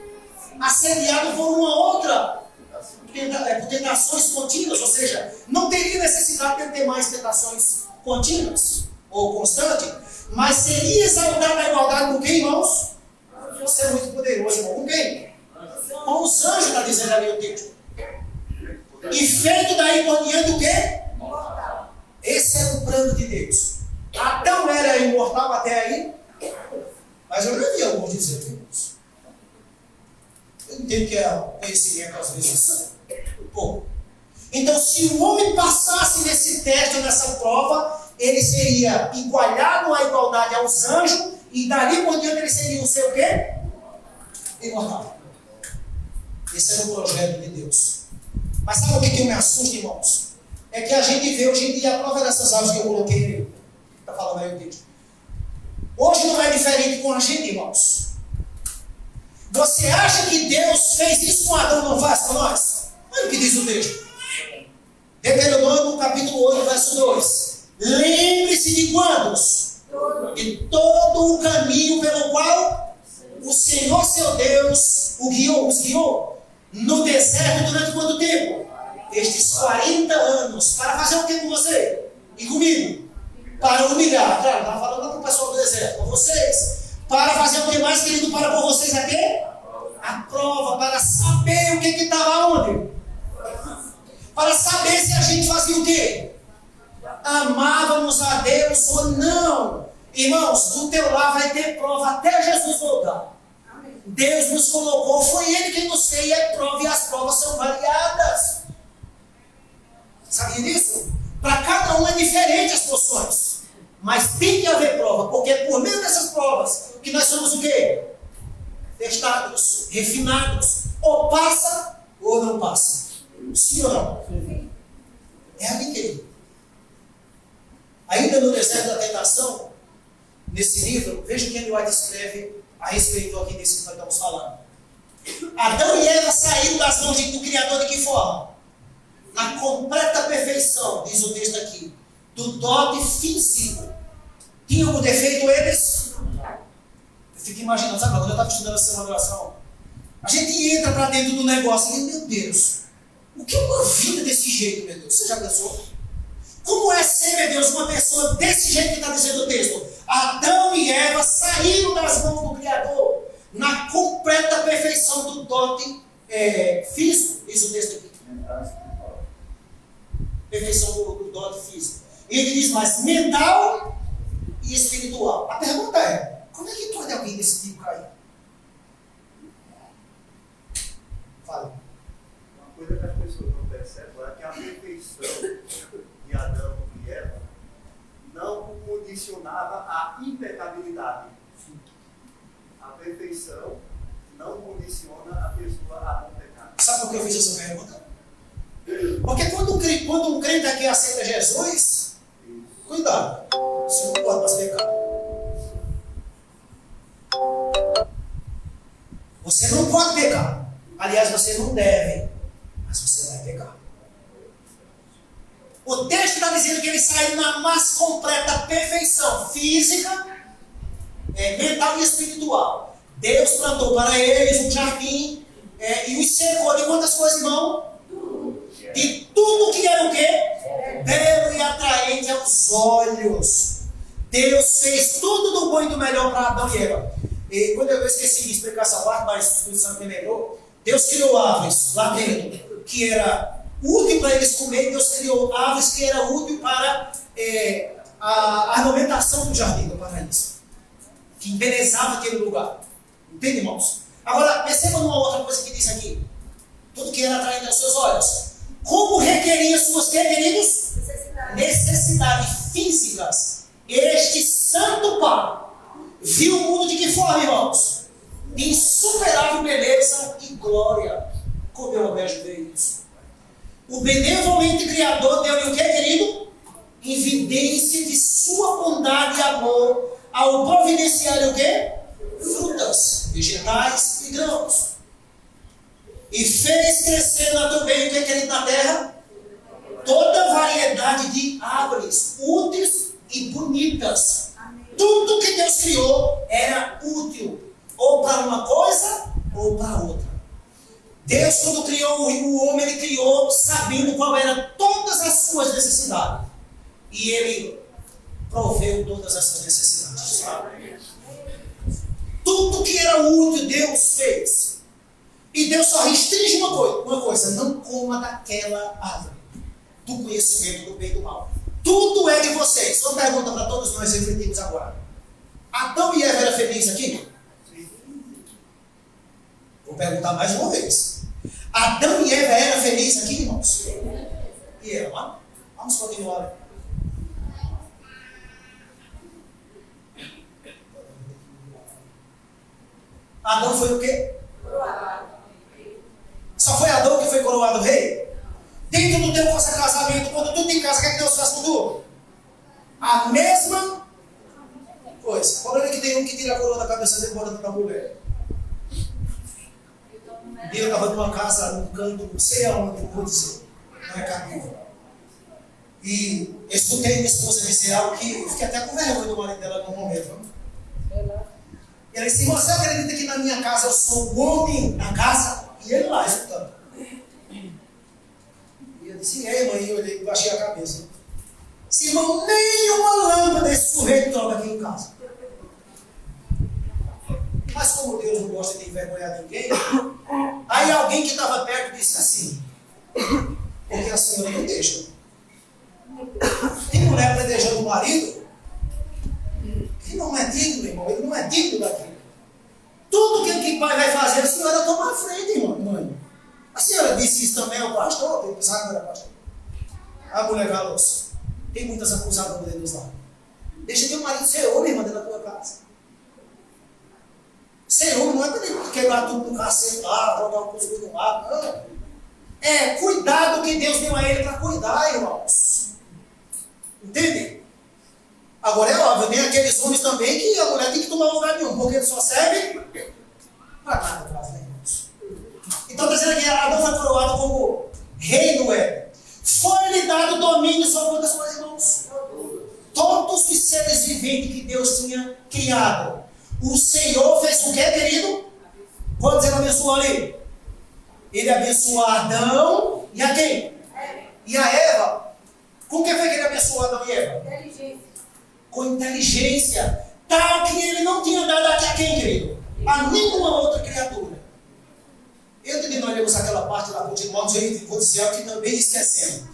Assediado por uma outra, por tentações contínuas, ou seja, não teria necessidade de ter mais tentações contínuas ou constantes, mas seria exaltado a igualdade com quem, irmãos? Você é muito poderoso, irmão. Com quem? Com os anjos, está dizendo ali o texto. E feito daí por diante o quê? Esse era o plano de Deus. Adão era imortal até aí, mas eu já vi alguns dizer, irmãos. Eu entendo que é conhecimento às vezes pouco. Então, se o homem passasse nesse teste, nessa prova, ele seria igualado à igualdade aos anjos, e dali por diante ele seria o seu quê? Imortal. Esse era o projeto de Deus. Mas sabe o que me assusta, irmãos? É que a gente vê hoje em dia a prova dessas árvores que eu coloquei, está falando aí o texto. Hoje não é diferente com a gente, irmãos. Você acha que Deus fez isso com Adão, não faz com nós? Olha o que diz o texto. Deuteronômio, capítulo 8, verso 2. Lembre-se de quantos? De todo o caminho pelo qual o Senhor seu Deus os guiou no deserto durante quanto tempo? Estes 40 anos. Para fazer o que com você? E comigo? Para humilhar. Claro, estava falando para o pessoal do deserto, com vocês. Para fazer o que mais, querido? Para por vocês aqui? A prova, para saber o que estava onde? Para saber se a gente fazia o quê? Amávamos a Deus ou não. Irmãos, do teu lado vai ter prova até Jesus voltar. Deus nos colocou, foi Ele quem nos fez a prova, e as provas são variadas. Sabia disso? Para cada um é diferente as porções. Mas tem que haver prova, porque é por meio dessas provas que nós somos o quê? Testados, refinados. Ou passa ou não passa. Sim ou não? É ali, querido. Ainda no deserto da tentação, nesse livro, veja o que Ellen White escreve a respeito aqui desse que nós estamos falando. Adão e Eva saíram das mãos do Criador de que forma? Na completa perfeição, diz o texto aqui, do dote físico. Tinham algum defeito eles? Eu fico imaginando, sabe, quando eu estava estudando essa semana de oração, a gente entra para dentro do negócio e meu Deus, o que é uma vida desse jeito, meu Deus? Você já pensou? Como é ser, meu Deus, uma pessoa desse jeito que está dizendo o texto? Adão e Eva saíram das mãos do Criador na completa perfeição do dote físico, diz o texto aqui. Perfeição do dote físico. Ele diz mais mental e espiritual. A pergunta é, como é que pode alguém desse tipo cair? Fala. Uma coisa que as pessoas não percebem é que a perfeição de Adão e Eva não condicionava a impecabilidade. A perfeição não condiciona a pessoa a não pecar. Sabe por que eu fiz essa pergunta? Porque quando um crente aqui aceita Jesus, cuidado, você não pode mais pecar. Você não pode pecar. Aliás, você não deve, mas você vai pecar. O texto está dizendo que eles saíram na mais completa perfeição física, mental e espiritual. Deus plantou para eles um jardim e os cercou de quantas coisas, irmão? De tudo que era o quê? Belo e atraente aos olhos. Deus fez tudo do bom e do melhor para Adão e Eva. E quando eu esqueci de explicar essa parte, mas o Espírito Santo me lembrou, Deus criou árvores lá dentro, que era útil para eles comerem. Deus criou árvores que era útil para a ornamentação do jardim do paraíso, que embelezava aquele lugar. Entende, irmãos? Agora, perceba uma outra coisa que diz aqui. Tudo que era atraente aos seus olhos. Como requeria suas, queridos? Necessidades físicas. Este santo Pai viu o mundo de que forma, irmãos? De insuperável beleza e glória. Como eu almejo ver isso. O benevolente Criador deu-lhe o que, querido? Evidência de sua bondade e amor ao providenciar o quê? Frutas, vegetais e grãos. E fez crescer também o que, querido, na terra? Toda variedade de árvores úteis e bonitas. Tudo que Deus criou era útil, ou para uma coisa ou para outra. Deus, quando criou o homem, ele criou sabendo qual eram todas as suas necessidades. E ele proveu todas as suas necessidades. Tudo que era útil, Deus fez. E Deus só restringe uma coisa: não coma daquela árvore do conhecimento do bem e do mal. Tudo é de vocês. Uma pergunta para todos nós refletirmos agora. Adão e Eva eram felizes aqui? Vou perguntar mais uma vez. Adão e Eva eram felizes aqui, irmãos? E eram? Vamos continuar. Adão foi o quê? Coroado. Só foi Adão que foi coroado rei? Dentro do teu casamento, quando tu tem casa, o que é que Deus faz com tu? A mesma coisa. O problema é que tem um que tira a coroa da cabeça dele e bota para a mulher. E eu estava numa casa, num canto, não sei aonde, não vou dizer, não é Catuva. E eu escutei minha esposa dizer algo que eu fiquei até com vergonha do marido dela no momento. E ela disse: você acredita que na minha casa eu sou o homem da casa? E ele lá escutando. E eu disse: e aí, mãe? Eu olhei, baixei a cabeça. Disse: irmão, nem uma lâmpada desse sujeito troca aqui em casa. Mas como Deus não gosta de envergonhar ninguém, aí alguém que estava perto disse assim: porque a senhora não deixa. Tem mulher predejando o marido que não é digno, irmão. Ele não é digno daquilo. Tudo que o pai vai fazer, a senhora toma a frente, irmão. Mãe. A senhora disse isso também ao pastor? Eu pensava que não era pastor. A mulher falou-se: tem muitas acusadas dentro dos lados. Deixa teu marido ser homem, irmã, dentro da tua casa. Ser homem não é para ele quebrar tudo no cacete lá, jogar o cuscuz no lado, não. cuidado que Deus deu a ele para cuidar, irmãos. Entende? Agora é óbvio, tem aqueles homens também que a mulher tem que tomar lugar nenhum, porque ele só serve para nada, quase, né, irmãos? Então está dizendo que Adão foi coroado como rei do Éden. Foi-lhe dado domínio sobre quantas coisas, irmãos? Todos os seres viventes que Deus tinha criado. O Senhor fez o que, querido? Quantos ele abençoou ali? Ele abençoou Adão e a quem? E a Eva. Com que foi que ele abençoou Adão e Eva? Com inteligência. Tal que ele não tinha dado a quem, querido? A nenhuma outra criatura. Eu também nós lemos aquela parte lá, continuamos aí, vou dizer que também esquecendo.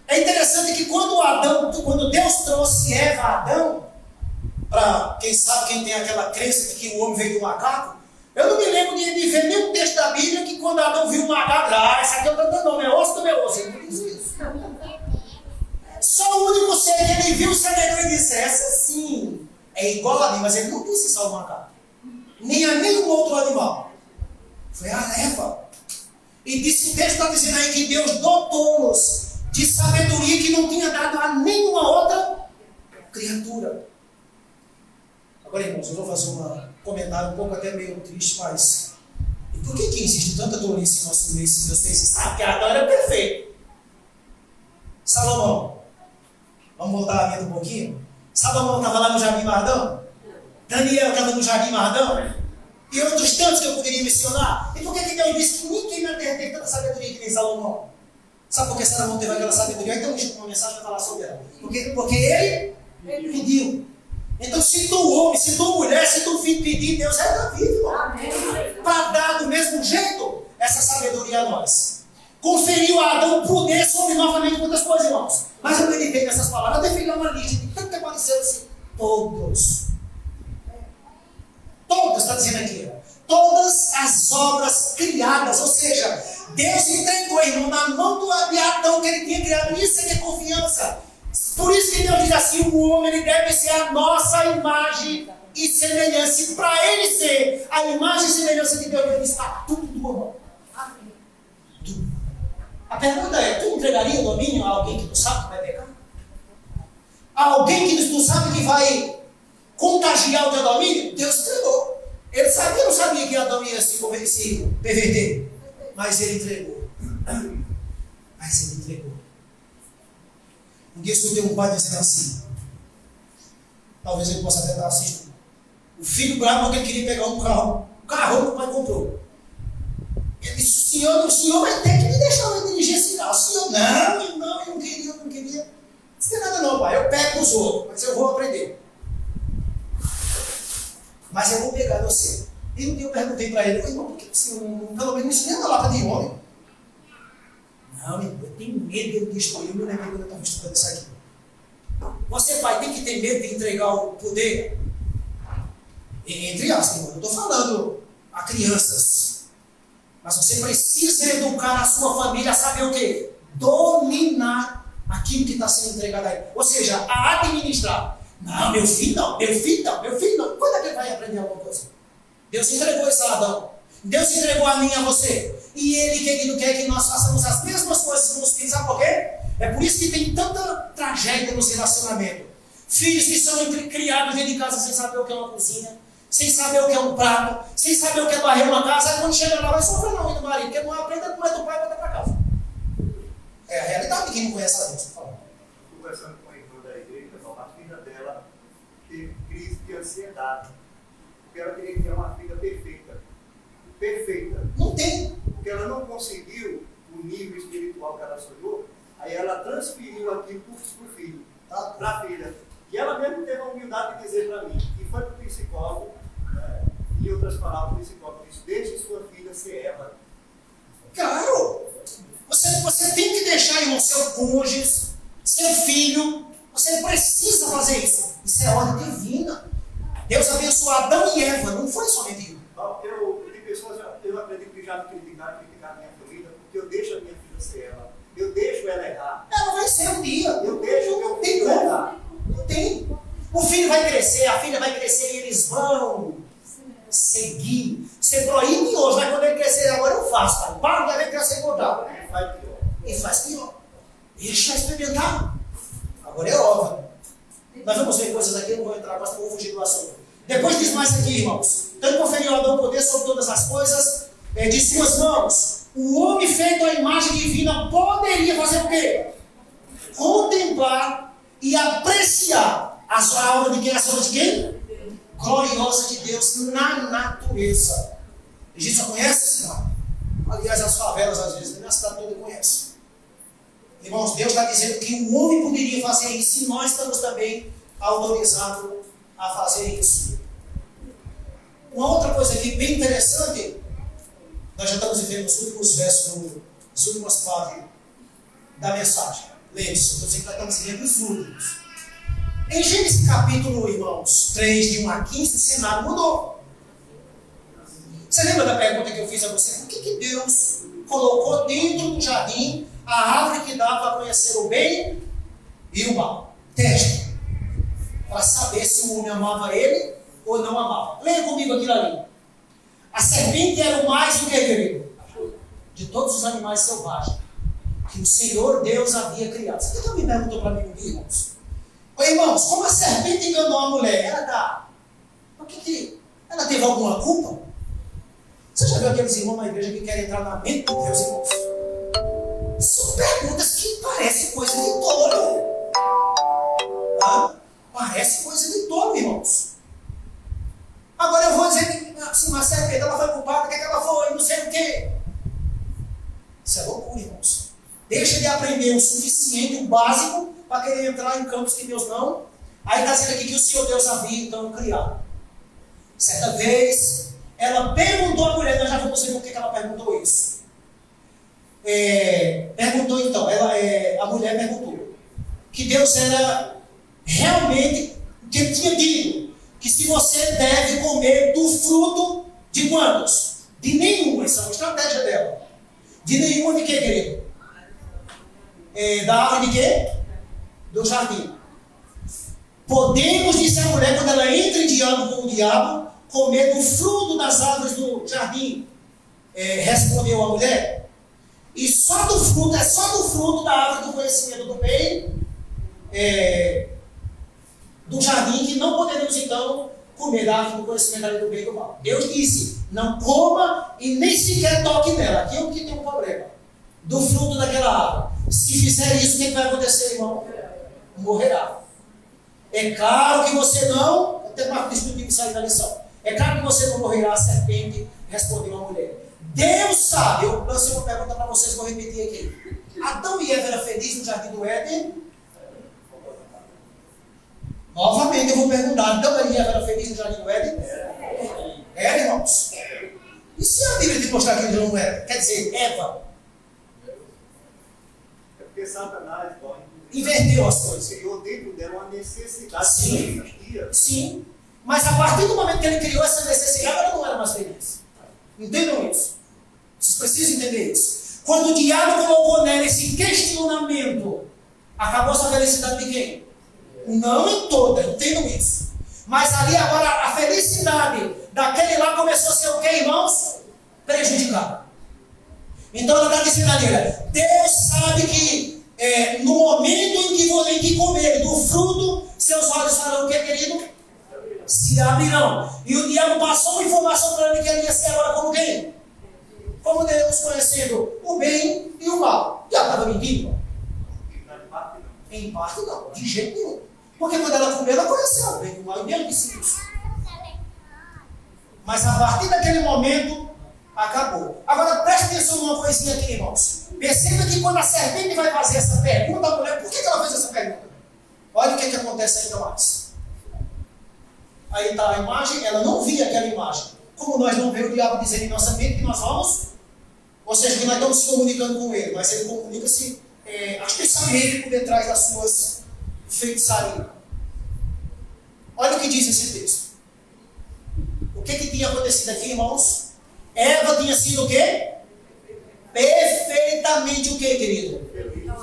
É interessante que quando Deus trouxe Eva a Adão, para quem sabe, quem tem aquela crença de que o homem veio do macaco, eu não me lembro de ver nenhum texto da Bíblia que quando Adão viu o macaco, esse aqui é o nome, é osso do meu osso. Ele não diz isso. Só o único ser que ele viu, sabedoria e disse, essa sim, é igual a mim, mas ele não disse só o macaco. Nem a nenhum outro animal. Foi a Eva. E disse que o texto está dizendo aí que Deus dotou-nos de sabedoria que não tinha dado a nenhuma outra criatura. Agora, irmãos, eu vou fazer um comentário um pouco até meio triste, mas e por que existe tanta tolice em nosso meio se Deus fez isso? Ah, porque Adão era perfeito. Salomão, vamos voltar a mente um pouquinho? Salomão estava lá no Jardim Mardão? Daniel estava no Jardim Mardão? E outros tantos que eu poderia mencionar. E por que Deus disse que ninguém na terra tem tanta sabedoria que nem Salomão? Sabe por que Salomão teve aquela sabedoria? Então deixa eu uma mensagem para falar sobre ela. Porque ele pediu. Então se tu homem, se tu mulher, se tu filho pedir, Deus é da vida, irmão. Para dar do mesmo jeito essa sabedoria a nós. Conferiu a Adão poder sobre novamente muitas coisas, irmãos. Mas eu meditei nessas palavras, eu defini uma lista de tanto que aconteceu assim. Todos, está dizendo aqui, todas as obras criadas, ou seja, Deus entregou, irmão, na mão do Adão que ele tinha criado. Isso é que é confiança. Por isso que Deus diz assim, o homem ele deve ser a nossa imagem e semelhança. E para ele ser a imagem e semelhança de Deus, ele está tudo do irmão. Tudo. A pergunta é, tu entregaria o domínio a alguém que tu sabe que vai pecar? A alguém que tu sabe que vai contagiar o teu domínio? Deus entregou. Ele sabia ou não sabia que Adão ia se perverter? Mas ele entregou. Um dia escutei um pai dizendo assim, talvez ele possa até estar assistindo. O filho bravo porque ele queria pegar um carro que o pai comprou. Ele disse, o senhor vai ter que me deixar eu dirigir esse carro. O senhor, eu não queria. Não tem nada não, pai, eu pego os outros, mas eu vou aprender. Mas eu vou pegar você. E um dia eu perguntei para ele, irmão, por que o senhor pelo menos me ensina a lata de homem? Não, meu irmão, eu tenho medo de ele destruir. Eu me lembro quando eu estava estudando isso aqui. Você, pai, tem que ter medo de entregar o poder? Entre aspas, irmão, eu estou falando a crianças. Mas você precisa educar a sua família a saber o quê? Dominar aquilo que está sendo entregado a ele. Ou seja, a administrar. Não, meu filho não. Quando é que ele vai aprender alguma coisa? Deus entregou isso a Adão. Deus entregou a mim e a você. E ele, querido, quer que nós façamos as mesmas coisas com os filhos. Sabe por quê? É por isso que tem tanta tragédia nos relacionamentos. Filhos que são criados dentro de casa sem saber o que é uma cozinha, sem saber o que é um prato, sem saber o que é varrer uma casa. Aí quando chega lá vai sofrer não do marido, porque não aprende a comer do pai e vai para casa. É a realidade de quem não conhece a Deus. Conversando com a irmã da igreja, a filha dela teve crise de ansiedade. Porque ela queria ter uma filha perfeita. Não tem. Porque ela não conseguiu o nível espiritual que ela sonhou, aí ela transferiu aquilo para o filho, para a filha. E ela mesmo teve a humildade de dizer para mim, e foi para o psicólogo, em outras palavras, o psicólogo disse, deixe sua filha ser Eva. Claro! Você tem que deixar, irmão, seu cônjuge, seu filho, você precisa fazer isso. Isso é ordem divina. Deus abençoou Adão e Eva, não foi somente isso. Eu acredito que já me criticaram minha família, porque eu deixo a minha filha ser ela. Eu deixo ela errar. Ela vai ser um dia. Eu deixo meu filho errar. Não tem. O filho vai crescer, a filha vai crescer e eles vão seguir. Você proíbe hoje, mas quando ele crescer, agora eu faço. Pai. Para de haver criança encontrada. faz pior. E faz pior. Deixa eu experimentar. Agora é óbvio. Nós vamos ver coisas aqui, eu não vou entrar, mas vou fugir do assunto. Depois diz mais aqui, irmãos. Tanto conferiu Adão poder sobre todas as coisas de suas mãos. O homem feito à imagem divina poderia fazer o quê? Contemplar e apreciar a obra de quem? A obra de quem? Gloriosa de Deus na natureza. A gente só conhece esse nome. Aliás, as favelas, às vezes, a cidade toda conhece. Irmãos, Deus está dizendo que o homem poderia fazer isso e nós estamos também autorizados a fazer isso. Uma outra coisa aqui bem interessante, nós já estamos vivendo os últimos versos, as últimas páginas da mensagem. Lembre-se, estou dizendo que nós estamos vivendo os últimos. Em Gênesis capítulo, irmãos, 3, de 1 a 15, o cenário mudou. Você lembra da pergunta que eu fiz a você? Por que Deus colocou dentro do jardim a árvore que dava a conhecer o bem e o mal? Teste. Para saber se o homem amava ele ou não amava. Leia comigo aquilo ali. A serpente era o mais do que, querido? De todos os animais selvagens que o Senhor Deus havia criado. Você também perguntou para mim, irmãos? Oi, irmãos, como a serpente enganou a mulher? Ela teve alguma culpa? Você já viu aqueles irmãos na igreja que querem entrar na mente de Deus, irmãos? São perguntas que parecem coisa de tolo. Parece coisa de tolo, irmãos. Agora eu vou dizer que assim, a serpente ela foi culpada, o que ela foi? Não sei o quê. Isso é loucura, irmãos. Deixa de aprender o suficiente, o básico, para querer entrar em campos que Deus não. Aí está dizendo aqui que o Senhor Deus havia então criado. Certa vez, ela perguntou à mulher, nós já vamos ver por que ela perguntou isso. Perguntou então, a mulher perguntou que Deus era realmente, que ele tinha dito que se você deve comer do fruto de quantos? De nenhuma, essa é uma estratégia dela. De nenhuma de quê, querido? Da árvore de quê? Do jardim. Podemos, disse a mulher, quando ela entra em diálogo com o diabo, comer do fruto das árvores do jardim. Respondeu a mulher. E só do fruto da árvore do conhecimento do bem, do jardim, que não poderemos então comer da árvore do conhecimento do bem e do mal. Deus disse, não coma e nem sequer toque nela. Aqui é o que tem um problema. Do fruto daquela árvore. Se fizer isso, o que vai acontecer, irmão? Morrerá. É claro que você não, até mais discutindo sair da lição. É claro que você não morrerá, a serpente respondeu a mulher. Deus sabe, eu lancei uma pergunta para vocês, vou repetir aqui. Adão e Eva eram felizes no jardim do Éden? Novamente eu vou perguntar, Adão e Eva eram felizes no jardim do Éden? Era, irmãos? E se a Bíblia te mostrar que ele não era? Quer dizer, Eva Porque Satanás inverteu as coisas. criou dentro dela uma necessidade Sim. que não existia. Sim, mas a partir do momento que ele criou essa necessidade, ela não era mais feliz. Entendam isso. Vocês precisam entender isso. Quando o diabo colocou nela esse questionamento, acabou essa felicidade de quem? Não em toda, entendam isso. Mas ali agora a felicidade daquele lá começou a ser o quê, irmãos? Prejudicada. Então ela está dizendo ali, Deus sabe que no momento em que comer do fruto, seus olhos farão o que, querido? Se abrirão. E o diabo passou uma informação para ele que ele ia ser agora como quem? Como Deus, conhecendo o bem e o mal. Já estava mentindo? Em parte não, de jeito nenhum. Porque quando ela comeu, ela conheceu o bem e o mal, e mesmo disse isso. Mas a partir daquele momento, acabou. Agora preste atenção numa coisinha aqui, irmãos. Perceba que quando a serpente vai fazer essa pergunta, a mulher, por que ela fez essa pergunta? Olha o que acontece ainda mais. Aí está a imagem, ela não via aquela imagem. Como nós não vemos o diabo dizer em nossa mente que nós vamos, ou seja, que nós estamos se comunicando com ele, mas ele comunica-se artisticamente por detrás das suas feitiçarias. Olha o que diz esse texto. O que tinha acontecido aqui, irmãos? Eva tinha sido o quê? Perfeitamente o quê, querido?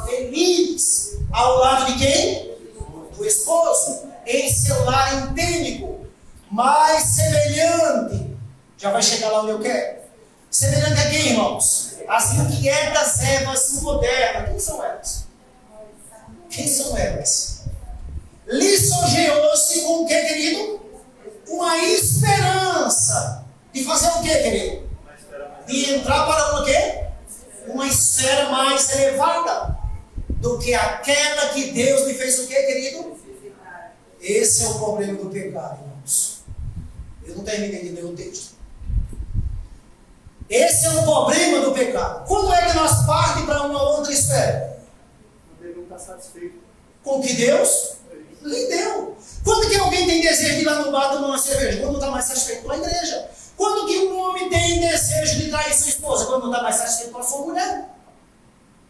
Feliz. Ao lado de quem? Do esposo. Em seu lar intênico. Mais semelhante. Já vai chegar lá onde eu quero. Semelhante a quem, irmãos? As inquietas Evas modernas. Quem são elas? Quem são elas? Lisonjeou-se com o que, querido? Com a esperança de fazer o que, querido? De entrar para o quê? Uma esfera mais elevada do que aquela que Deus lhe fez o que, querido? Esse é o problema do pecado, irmãos. Eu não terminei de ler o texto. Esse é o problema do pecado. Quando é que nós partimos para uma outra esfera? Quando ele não está satisfeito com o que Deus lhe deu. Quando que alguém tem desejo de ir lá no bar tomar uma cerveja? Quando não está mais satisfeito com a igreja. Quando que um homem tem desejo de trair sua esposa? Quando não está mais satisfeito com a sua mulher.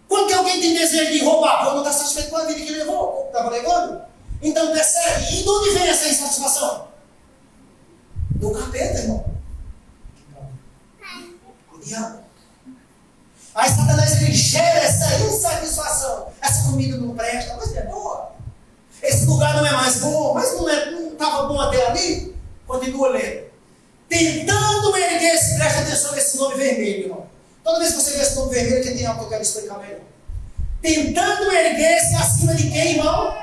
Quando que alguém tem desejo de roubar? Quando não está satisfeito com a vida que levou, estava levando. Então percebe, e de onde vem essa insatisfação? Do capeta, irmão. Do diabo. Aí Satanás ele gera essa insatisfação. Essa comida não presta, mas é boa. Esse lugar não é mais bom, mas não estava bom até ali. Continua lendo. Tentando erguer-se, presta atenção nesse nome vermelho, irmão. Toda vez que você vê esse nome vermelho, que tem algo que eu quero explicar melhor. Tentando erguer-se acima de quem, irmão?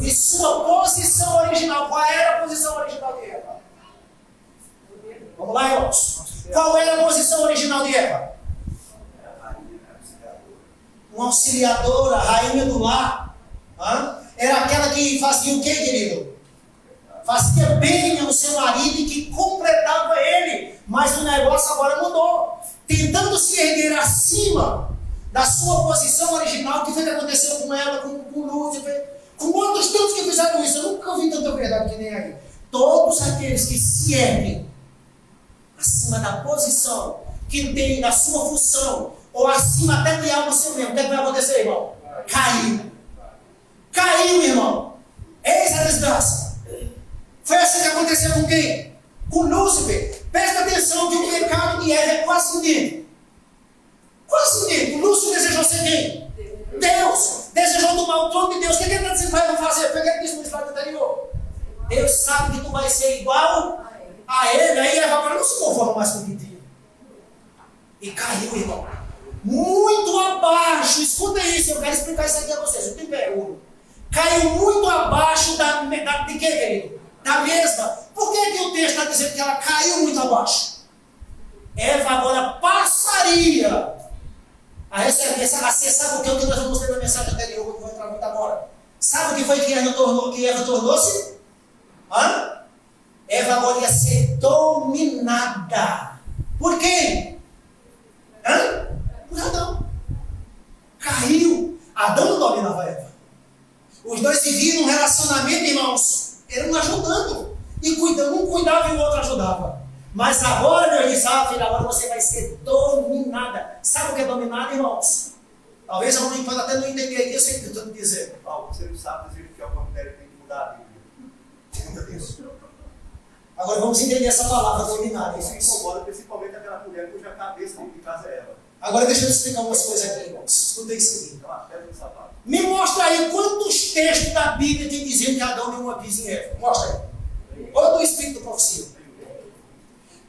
De sua posição original. Qual era a posição original de Eva? Vamos lá, irmãos. Qual era a posição original de Eva? Uma auxiliadora, rainha do lar. Era aquela que fazia o quê, querido? Fazia bem ao seu marido e que completava ele. Mas o negócio agora mudou. Tentando se erguer acima da sua posição original, que foi o que aconteceu com ela, com Lúcifer, com outros tantos que fizeram isso. Eu nunca ouvi tanta verdade que nem aí. Todos aqueles que se erguem acima da posição que tem da sua função, ou acima até de algo seu mesmo, o que vai acontecer, irmão? Caiu. Caiu, irmão. Eis a desgraça. Foi assim que aconteceu com quem? Com Lúcifer. Presta atenção que o pecado de Eva é quase idêntico. Quase idêntico. Lúcifer desejou ser quem? Deus. Desejou tomar o trono de Deus. O que ele está dizendo que vai fazer? Foi o que ele disse no slide anterior. Deus sabe que tu vai ser igual a ele. Aí Eva agora não se conforma mais com o que tinha. E caiu, irmão. Muito abaixo. Escuta isso, eu quero explicar isso aqui a vocês. Eu tenho vergonha. Caiu muito abaixo de quê, querido? Da mesma. Por que o texto está dizendo que ela caiu muito abaixo? Eva agora passaria a receber essa acessar, sabe o que nós vamos ter na mensagem anterior, que eu vou entrar muito agora. Sabe o que foi que Eva tornou-se? Eva agora ia ser dominada. Por quem? Por Adão. Caiu. Adão não dominava Eva. Os dois viviam num relacionamento, irmãos, eram ajudando. E cuidando, um cuidava e o outro ajudava. Mas agora, Deus diz, filha, agora você vai ser dominada. Sabe o que é dominada, irmãos? Talvez a mãe pode até não entender aqui, eu sei o que eu estou dizendo. Você não sabe dizer que é uma matéria que tem que mudar a Bíblia. Agora vamos entender essa palavra dominada. Isso incomoda principalmente aquela mulher cuja cabeça de casa é ela. Agora deixa eu explicar umas coisas aqui, irmãos. Escuta isso aqui. Então, a pedra do sapato. Me mostra aí quantos textos da Bíblia tem dizendo que Adão deu uma pisa em Eva. Mostra aí. Ou do Espírito da Profecia.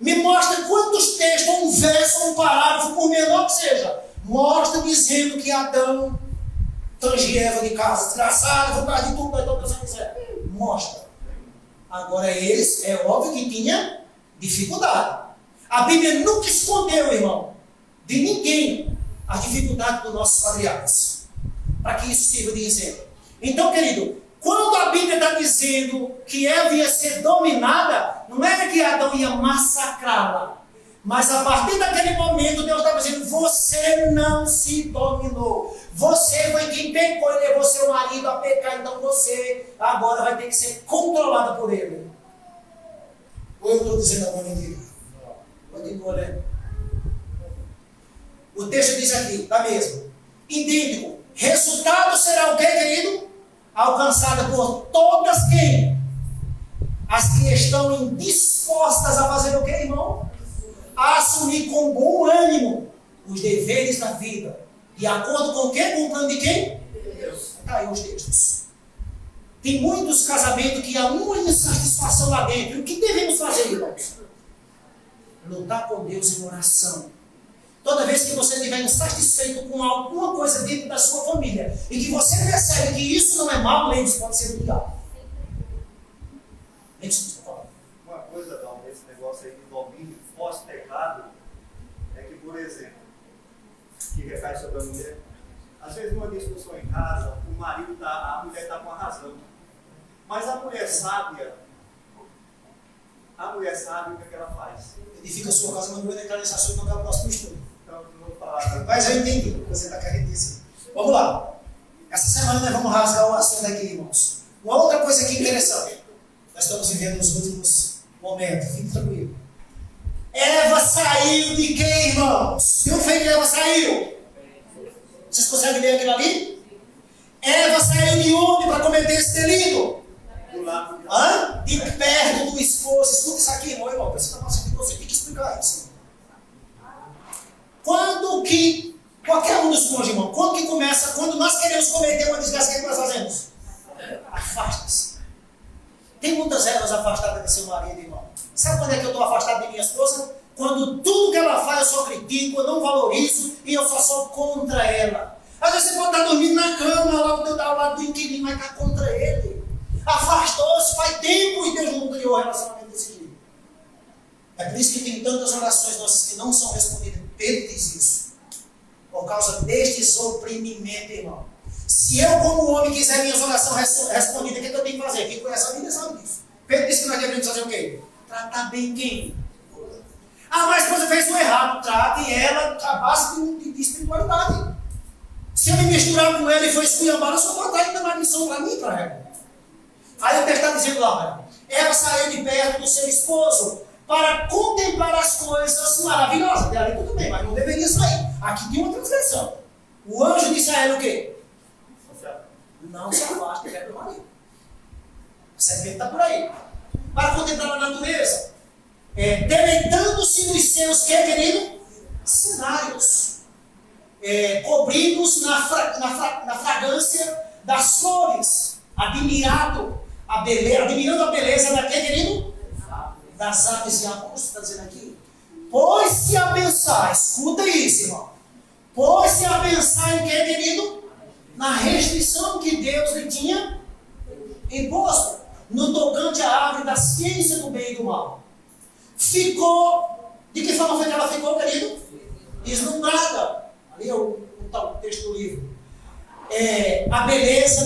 Me mostra quantos textos, um verso, um parágrafo, por menor que seja, mostra dizendo que Adão tangia Eva de casa. Desgraçado, vou causa de tudo, vai todo Deus quiser. Mostra. Agora eles, é óbvio que tinha dificuldade. A Bíblia nunca escondeu, irmão, de ninguém as dificuldades dos nossos patriarcas. Para que isso sirva de exemplo. Então, querido, quando a Bíblia está dizendo que Eva ia ser dominada, não era que Adão ia massacrá-la. Mas a partir daquele momento, Deus estava dizendo, você não se dominou. Você foi quem pecou e levou seu marido a pecar, então você agora vai ter que ser controlada por ele. Ou eu estou dizendo alguma mentira? Continua lendo. O texto diz aqui, tá mesmo. Idêntico. Resultado será o que, querido? Alcançada por todas quem? As que estão indispostas a fazer o que, irmão? A assumir com bom ânimo os deveres da vida. De acordo com o quê? Com o plano de quem? Deus. Está aí os textos. Tem muitos casamentos que há uma insatisfação lá dentro. O que devemos fazer, irmãos? Lutar com Deus em oração. Toda vez que você estiver insatisfeito com alguma coisa dentro da sua família e que você percebe que isso não é mal, lembre-se, pode ser do diabo. Lembre-se, Uma coisa, Dal, nesse negócio aí de domínio pós-pecado, é que, por exemplo, que recai sobre a mulher, às vezes numa discussão em casa, o marido a mulher está com a razão. Mas a mulher sábia, o que é que ela faz? edifica a sua casa, mas não vai entrar nesse assunto no próximo estudo. Então, não vou falar. Mas eu entendi o que você está querendo dizer. Vamos lá. Essa semana nós vamos rasgar o assunto aqui, irmãos. Uma outra coisa aqui interessante. Nós estamos vivendo nos últimos momentos. Fique tranquilo. Eva saiu de quem, irmãos? De onde foi que Eva saiu? Vocês conseguem ver aquilo ali? Eva saiu de onde para cometer esse delito? Do lado de De perto do esposo. Escuta isso aqui, irmão. Precisa passar aqui você. Tem que explicar isso. Quando que, qualquer um dos cônjuges, irmão, quando que começa, quando nós queremos cometer uma desgraça, o que nós fazemos? Afasta-se. Tem muitas Evas afastadas de seu marido, irmão. Sabe quando é que eu estou afastado de minha esposa? Quando tudo que ela faz eu só critico, eu não valorizo e eu só sou contra ela. Às vezes você pode estar dormindo na cama, lá ao lado do inquilino, mas está contra ele. Afastou-se, faz tempo e Deus não criou o relacionamento desse jeito. É por isso que tem tantas orações nossas que não são respondidas. Pedro diz isso. Por causa deste oprimimento, irmão. Se eu, como homem, quiser minhas orações respondidas, o que eu tenho que fazer? Quem conhece a Bíblia sabe disso. Pedro disse que nós devemos fazer o quê? Tratar bem quem? Ah, mas a esposa fez o errado. Trate ela à base de espiritualidade. Se eu me misturar com ela e for esculhambar, eu só vou dar ainda mais missão para mim e para ela. Aí o texto está dizendo lá, ela saiu de perto do seu esposo para contemplar as coisas maravilhosas. Até ali tudo bem, mas não deveria sair. Aqui tem uma transgressão. O anjo disse a ela o quê? Não se afaste do marido. A serpente está por aí. Para contemplar a natureza. Deleitando-se nos seus, que querido? Cenários. Cobridos na fragrância das flores. Admirando a beleza daquele, querido? Das aves e arbustos, está dizendo aqui. Pôs-se a pensar, escuta isso, irmão. Pôs-se a pensar em que, querido? Na restrição que Deus lhe tinha imposto, no tocante à árvore da ciência do bem e do mal. Ficou, de que forma foi que ela ficou, querido? Deslumbrada. Ali é o texto do livro. A beleza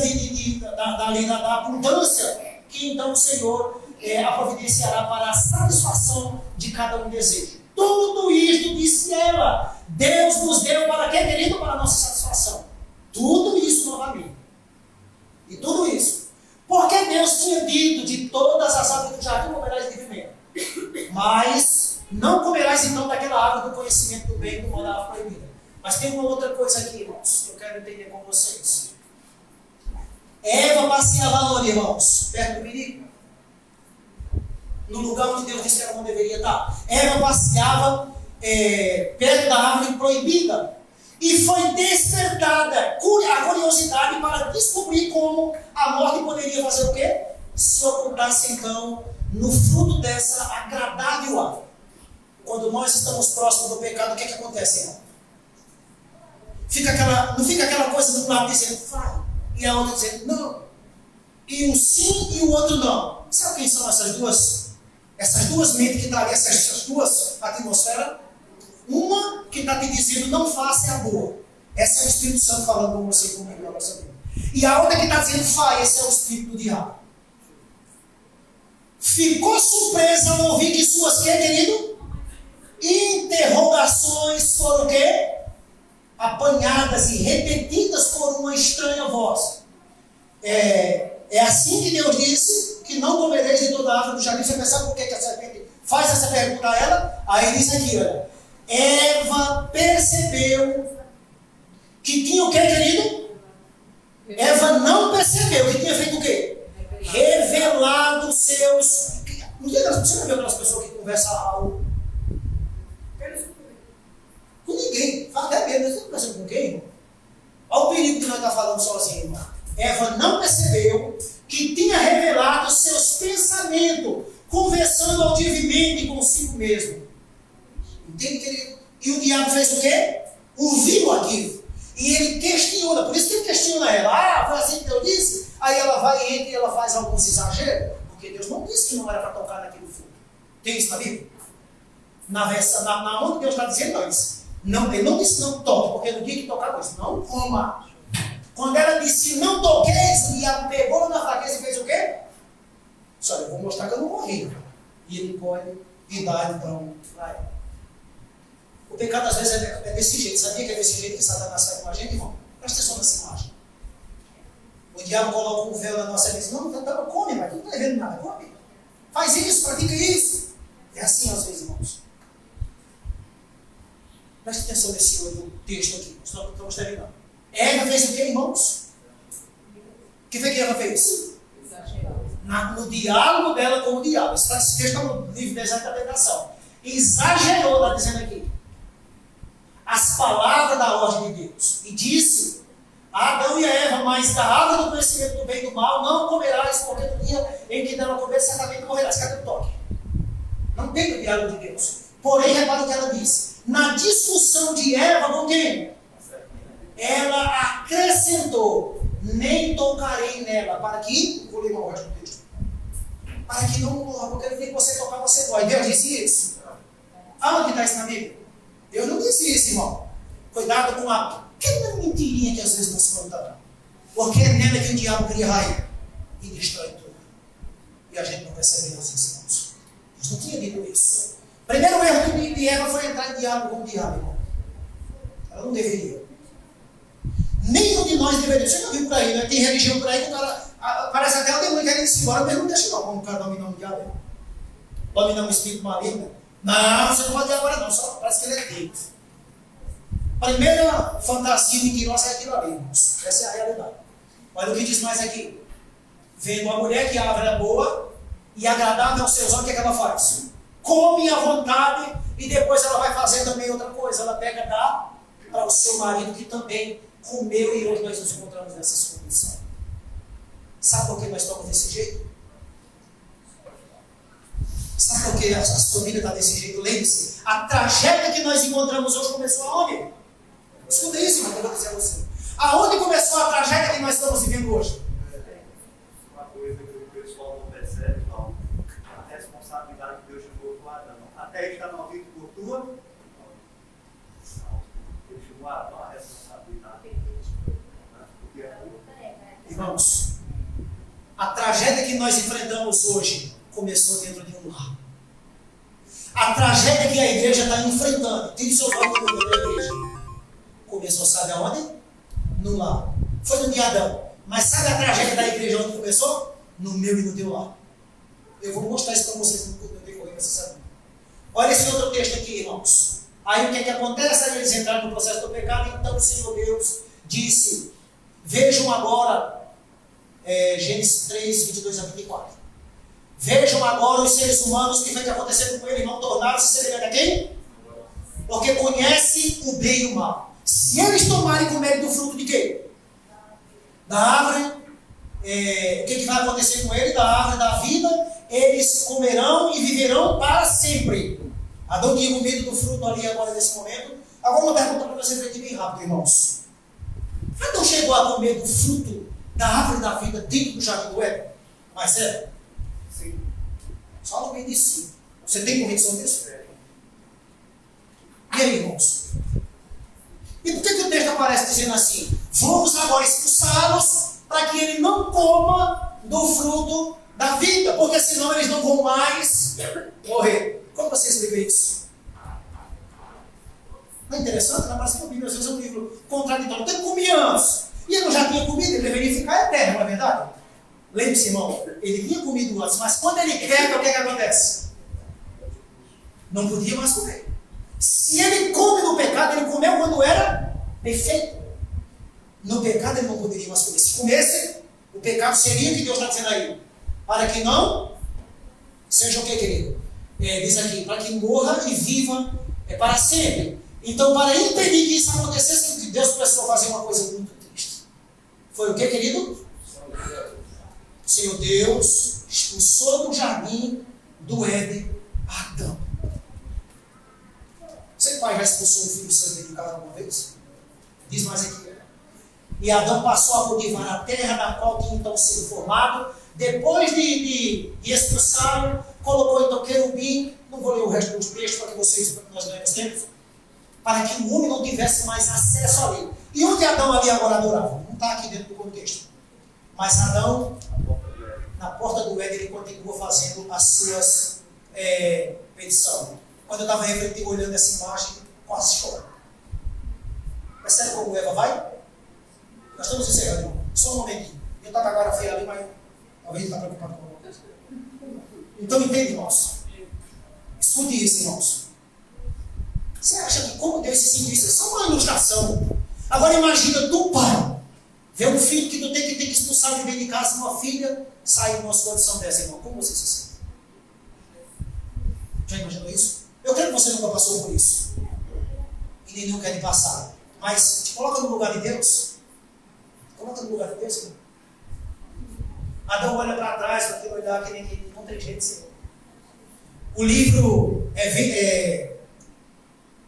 da abundância que então o Senhor a providenciará para a satisfação de cada um desejo. Tudo isto, disse ela, Deus nos deu para quê, querido? Para a nossa satisfação. Tudo isso novamente. E tudo isso. Porque Deus tinha dito de todas as árvores do jardim comerás livremente. Mas não comerás então daquela árvore do conhecimento do bem e do mal da árvore proibida. Mas tem uma outra coisa aqui, irmãos, que eu quero entender com vocês. Eva passeava onde, irmãos? Perto do perigo. No lugar onde Deus disse que ela não deveria estar. Eva passeava perto da árvore proibida. E foi despertada a curiosidade para descobrir como a morte poderia fazer o quê? Se ocultasse então no fruto dessa agradável árvore. Quando nós estamos próximos do pecado, o que acontece, irmão? Não fica aquela coisa do lado dizendo vai, e a outra dizendo não. E um sim e o outro não. Sabe quem são essas duas? Essas duas mentes que estão ali, essas duas atmosferas? Uma que está te dizendo não faça é a boa. Essa é o Espírito Santo falando com você comigo na nossa vida. E a outra que está dizendo faz, esse é o Espírito do diabo. Ficou surpresa ao ouvir que suas, que querido? Interrogações foram o quê? Apanhadas e repetidas por uma estranha voz. É assim que Deus disse que não comereis de toda a árvore do jardim. Você pensa por que a serpente faz essa pergunta a ela? Aí diz aqui, olha. Eva percebeu que tinha o que, querido? Eva não percebeu que tinha feito o quê? Revelado os seus... Você já viu aquelas pessoas que conversam com ninguém? Fala até mesmo, você está conversando com quem, irmão? Olha o perigo que nós estamos falando sozinho, irmão. Eva não percebeu que tinha revelado os seus pensamentos, conversando altivamente consigo mesmo. Entende, querido? E o diabo fez o quê? Ouviu aquilo. E ele questiona, por isso que ele questiona ela. Ah, foi assim que Deus disse? Aí ela vai e entra e ela faz alguns exageros. Porque Deus não disse que não era para tocar naquele fruto. Tem isso na Bíblia? Na onde Deus está dizendo, não, ele não disse não toque, porque no dia que tocar, Deus não coma. Quando ela disse não toqueis, o diabo pegou na fraqueza e fez o quê? Só eu vou mostrar que eu não morri. E ele pode e dá então para ela. O pecado às vezes é desse jeito. Sabia que é desse jeito que Satanás sai com a gente, irmão? Presta atenção nessa imagem. O diabo coloca um véu na nossa cabeça. Não, come, mas tu não está vendo nada, come. Faz isso, pratica isso. É assim às vezes, irmãos. Presta atenção nesse outro texto aqui. Estamos terminando. Eva fez o que, irmãos? O que foi que Eva fez? No diálogo dela com o diabo. Esse texto está no livro da interpretação. Exagerou, está dizendo aqui, as palavras da ordem de Deus. E disse a Adão e a Eva, mas da árvore do conhecimento do bem e do mal não comerás, porque no dia em que dela comer, certamente morrerás. Cadê o toque? Não tem o diálogo de Deus. Porém, repara o que ela disse. Na discussão de Eva com quem? Ela acrescentou, nem tocarei nela, para que, vou ler uma ordem do texto, para que não morra, porque ele tem que você tocar, você pode. Deus disse isso? Aonde está isso na Bíblia? Deus não disse isso, irmão. Cuidado com a pequena mentirinha que às vezes nos contamos. Porque é nela que o diabo cria raiva e destrói tudo. E a gente não percebe Deus, irmãos. Deus não tinha dito isso. Primeiro erro de Eva foi entrar em diálogo com o diabo, irmão. Ela não deveria. Nenhum de nós deveria. Você já viu por aí, né? Tem religião por aí que o cara parece até o demônio querendo ir embora, mas não deixa não. Como o cara dominar um diabo, dominar um espírito maligno. Não, você não pode ir agora não, só parece que ele é Deus. Primeira fantasia mentirosa é aquilo ali, irmãos. Essa é a realidade. Olha o que diz mais aqui. Vendo a mulher que a árvore é boa e agradável aos seus olhos, o que é que ela faz? Come à vontade e depois ela vai fazer também outra coisa. Ela pega e dá para o seu marido que também comeu, e hoje nós nos encontramos nessas condições. Sabe por que nós estamos desse jeito? Sabe por que a família está desse jeito? Lembre-se, a tragédia que nós encontramos hoje começou aonde? Escuta isso, irmão, que eu vou dizer a você. Aonde começou a tragédia que nós estamos vivendo hoje? Uma coisa que o pessoal não percebe, não. A responsabilidade que Deus jogou com Adão. Até está maldito por tua. Não. Deus jogou Adão a responsabilidade. Irmãos, a tragédia que nós enfrentamos hoje começou dentro de um lar. A tragédia que a igreja está enfrentando, tire seu nome no nome da igreja. Começou, sabe aonde? No lar. Foi no dia de Adão. Mas sabe a tragédia da igreja onde começou? No meu e no teu lar. Eu vou mostrar isso para vocês no decorrer dessa semana. Olha esse outro texto aqui, irmãos. Aí o que é que acontece? Aí eles entraram no processo do pecado, então o Senhor Deus disse, vejam agora, Gênesis 3, 22 a 24. Vejam agora os seres humanos, o que foi que aconteceu com eles, não tornaram-se semelhantes a quem? Porque conhece o bem e o mal. Se eles tomarem comer do fruto de quê? Da árvore, o que vai acontecer com eles? Da árvore da vida, eles comerão e viverão para sempre. Adão tinha comido do fruto ali agora nesse momento. Agora uma pergunta para você refletir bem rápido, irmãos. Adão chegou a comer do fruto da árvore da vida dentro do jardim do Éden? Mas é? Sim. Só alguém disse sim. Você tem convicção disso? E aí, irmãos? E por que o texto aparece dizendo assim? Vamos agora expulsá-los para que ele não coma do fruto da vida, porque senão eles não vão mais morrer. Como você explica isso? Não é interessante? Não parece que a Bíblia às vezes é um livro contraditório. Tem comia antes. E ele já tinha comido, ele deveria ficar eterno, não é verdade? Lembre-se, irmão, ele tinha comido antes, mas quando ele quebra, o que acontece? Não podia mais comer. Se ele come no pecado, ele comeu quando era perfeito. No pecado ele não poderia mais comer. Se comesse, o pecado seria o que Deus está dizendo aí. Para que não seja o que, querido? Diz aqui, para que morra e viva para sempre. Então, para impedir que isso acontecesse, Deus precisou fazer uma coisa muito triste. Foi o que, querido? O Senhor Deus expulsou do jardim do Éden Adão. Você faz pai já expulsou um filho seu dentro de casa alguma vez? Diz mais aqui. E Adão passou a cultivar a terra na qual tinha então sido formado. Depois de expulsá-lo, colocou então querubim. Não vou ler o resto dos textos para que nós ganhemos tempo. Para que o homem não tivesse mais acesso ali. E onde Adão ali agora adorava? Não está aqui dentro do contexto. Mas Adão, na porta do Éden, ele continua fazendo as suas petições. Quando eu estava refletindo, olhando essa imagem, quase chorando. Percebe como Eva vai? Nós estamos encerrando, irmão. Só um momentinho. Eu estava agora feio ali, mas talvez ele está preocupado com alguma coisa. Então entende, irmãos? Escute isso, irmãos. Você acha que como Deus se sentiu isso? É só uma ilustração. Agora imagina tu, pai, ver um filho que tu tem que expulsar de dentro de casa, uma filha, sair numa condição dessa, irmão. Como você se sente? Já imaginou isso? Eu creio que você nunca passou por isso. E nem nunca quer passar. Mas te coloca no lugar de Deus. Coloca no lugar de Deus, irmão. Adão olha para trás, para aquele olhar que nem não tem jeito, Senhor. O livro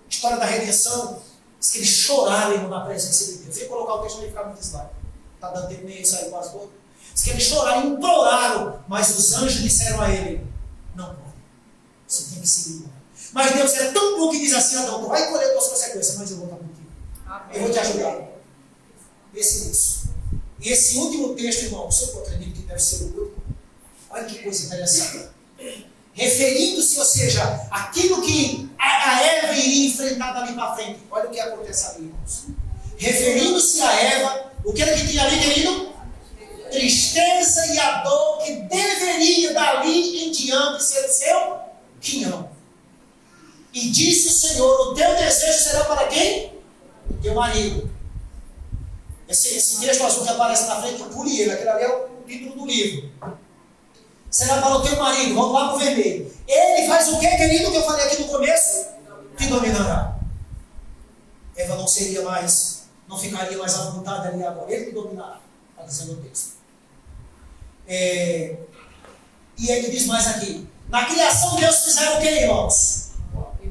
História da Redenção diz que eles choraram na presença de Deus. Eu ia colocar o texto e ficar muito slide. Está dando tempo nem sair quase todo. Diz que eles choraram, imploraram, mas os anjos disseram a ele: não pode. Você tem que seguir. Mas Deus é tão bom que diz assim: Adão, tu vai colher tuas consequências, mas eu vou estar contigo. Eu vou te ajudar. Pense nisso. E esse último texto, irmão, eu acredito que deve ser o último. Olha que coisa interessante. Referindo-se, ou seja, aquilo que a Eva iria enfrentar dali para frente. Olha o que acontece ali, irmãos. Referindo-se a Eva, o que era que tinha ali, querido? Tristeza e a dor que deveria dali em diante ser o seu quinhão. E disse o Senhor: o teu desejo será para quem? O teu marido. Esse texto azul que aparece na frente, pule ele, aquele ali é o título do livro. Será para o teu marido, vamos lá para o vermelho. Ele faz o que, querido, que eu falei aqui no começo? Te dominará. Eva não seria mais, não ficaria mais à vontade ali agora. Ele te dominará, está dizendo o texto. E ele diz mais aqui: na criação Deus fizeram o que, irmãos?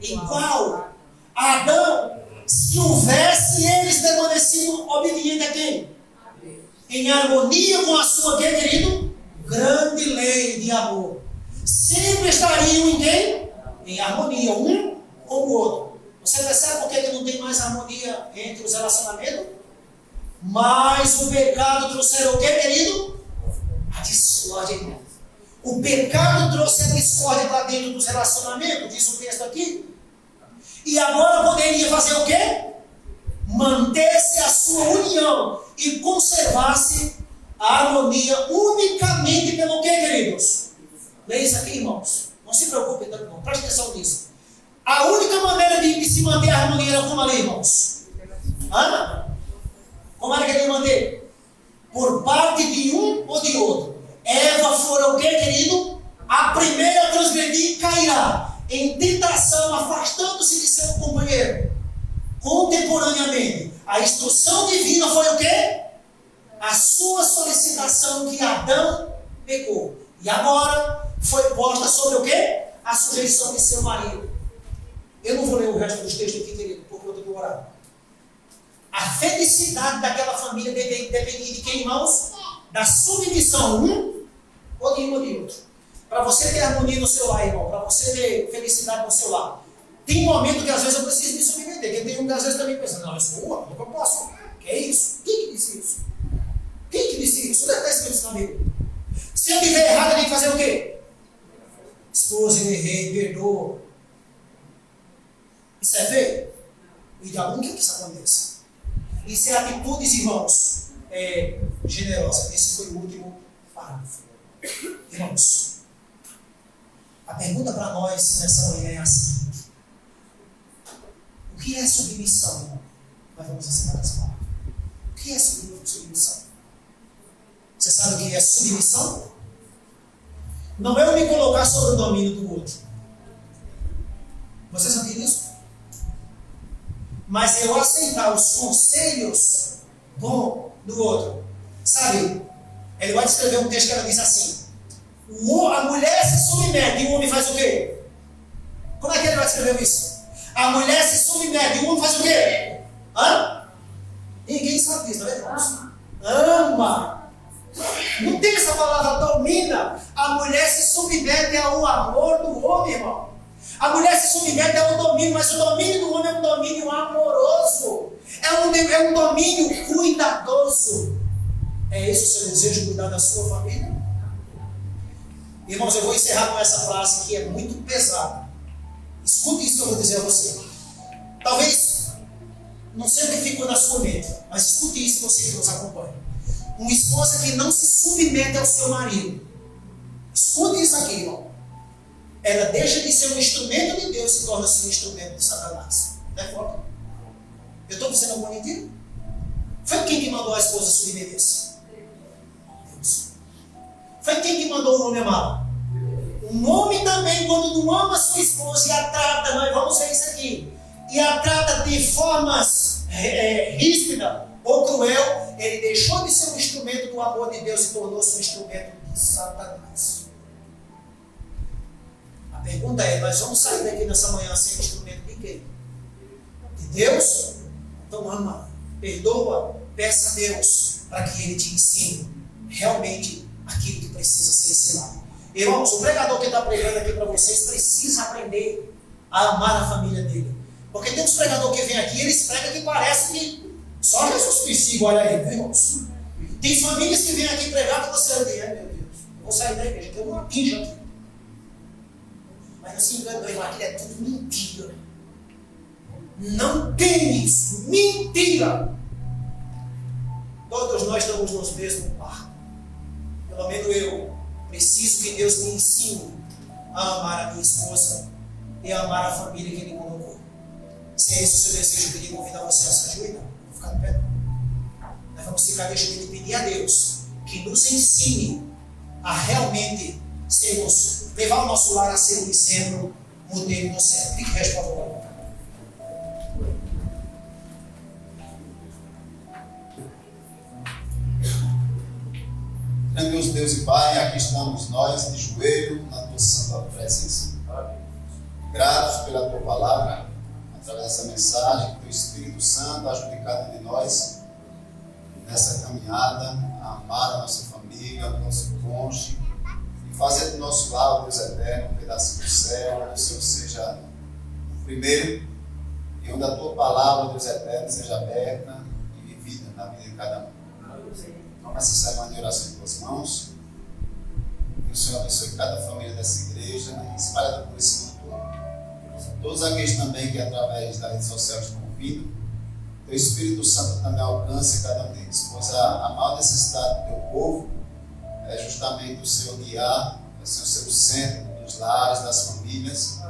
Igual a Adão, se houvesse eles permanecido obedientes a quem? Em harmonia com a sua, que, querido? Grande lei de amor. Sempre estariam em quem? Em harmonia, um com o outro. Você percebe por que não tem mais harmonia entre os relacionamentos? Mas o pecado trouxe o que, querido? A discórdia, irmão. O pecado trouxe a discórdia para dentro dos relacionamentos, diz o texto aqui. E agora poderia fazer o quê? Manter-se a sua união e conservar-se a harmonia unicamente pelo que, queridos? Leia isso aqui, irmãos. Não se preocupem, não. Preste atenção nisso. A única maneira de se manter a harmonia era como ali, irmãos? Como era que ele ia manter? Por parte de um ou de outro. Eva fora o que, querido? A primeira a transgredir cairá em tentação, afastando-se de seu companheiro. Contemporaneamente, a instrução divina foi o quê? A sua solicitação que Adão pecou. E agora foi posta sobre o quê? A sujeição de seu marido. Eu não vou ler o resto dos textos aqui, querido, porque eu tenho que orar. A felicidade daquela família dependia de quem, irmãos? Da submissão um ou de um ou de outro. Para você ter harmonia no seu lar, irmão, para você ter felicidade no seu lar, tem momento que às vezes eu preciso me submeter. Porque tem um que às vezes também pensa: não, eu sou homem, nunca posso. Que é isso? Quem que disse isso? Quem que disse isso? Deve estar escrito isso na Bíblia. Se eu tiver errado, eu tenho que fazer o quê? Esposa, eu errei, perdoa. Isso é feio? O ideal nunca é que isso aconteça. Isso é atitudes, irmãos, generosa. Esse foi o último parágrafo. Irmãos, a pergunta para nós nessa manhã é a seguinte: o que é submissão, irmão? Nós vamos ensinar essa palavra. O que é submissão? Você sabe o que é submissão? Não é eu me colocar sobre o domínio do outro. Vocês sabem isso? Mas eu aceitar os conselhos bons do outro. Sabe? Ele vai descrever um texto que ela diz assim: a mulher se submete e o homem faz o quê? Como é que ele vai escrever isso? A mulher se submete. E o homem faz o quê? Hã? Ninguém sabe disso, tá vendo, irmãos? Ama. Não tem essa palavra domina. A mulher se submete ao amor do homem, irmão. A mulher se submete ao domínio, mas o domínio do homem é um domínio amoroso. É um domínio cuidadoso. É esse o seu desejo, cuidar da sua família? Irmãos, eu vou encerrar com essa frase que é muito pesada. Escute isso que eu vou dizer a você. Talvez, não sei o que ficou na sua mente, mas escute isso, você que nos acompanha. Uma esposa que não se submete ao seu marido. Escute isso aqui, irmão. Ela deixa de ser um instrumento de Deus e torna-se um instrumento de Satanás. Não é forte? Eu estou dizendo alguma mentira? Foi quem que mandou a esposa submeter-se? Deus. Foi quem que mandou o homem amar? Um homem também, quando não ama a sua esposa e a trata, nós vamos ver isso aqui, e a trata de formas ríspida ou cruel, ele deixou de ser um instrumento do amor de Deus e tornou-se um instrumento de Satanás. A pergunta é, nós vamos sair daqui nessa manhã sem instrumento de quem? De Deus? Então ama, perdoa, peça a Deus para que Ele te ensine realmente aquilo que precisa ser ensinado. Irmãos, o pregador que está pregando aqui para vocês precisa aprender a amar a família dele. Porque tem uns pregadores que vêm aqui e eles pregam que parece que só Jesus Cristo igual a ele, né, irmãos? Tem famílias que vêm aqui pregar que você diz, meu Deus, eu vou sair da igreja, tem uma pinja aqui. Mas não se engane, irmão, aquilo é tudo mentira. Não tem isso, mentira. Todos nós estamos nos mesmos barcos. Pelo menos eu preciso que Deus me ensine a amar a minha esposa e a amar a família que Ele colocou. Se é esse o seu desejo, eu queria convidar você a se ajoelhar. Vou ficar de pé. Nós vamos ficar deixando de pedir a Deus que nos ensine a realmente sermos, levar o nosso lar a ser um exemplo modelo no céu. Fique resto, por favor. Grandioso Deus e Pai, aqui estamos nós de joelho na tua santa presença. Gratos pela tua palavra, através dessa mensagem, que teu Espírito Santo ajude cada um de nós nessa caminhada, a amar a nossa família, o nosso cônjuge e fazer do nosso lar, Deus eterno, um pedaço do céu, onde o Senhor seja o primeiro e onde a tua palavra, Deus eterno, seja aberta e vivida na vida de cada um. Toma essa semana de oração em tuas mãos. Que o Senhor abençoe cada família dessa igreja, espalhada por esse mundo todo. Todos aqueles também que através da rede social estão ouvindo, teu Espírito Santo também alcance cada um deles, pois a maior necessidade do teu povo é justamente o Senhor guiar, o Senhor ser o centro dos lares, das famílias,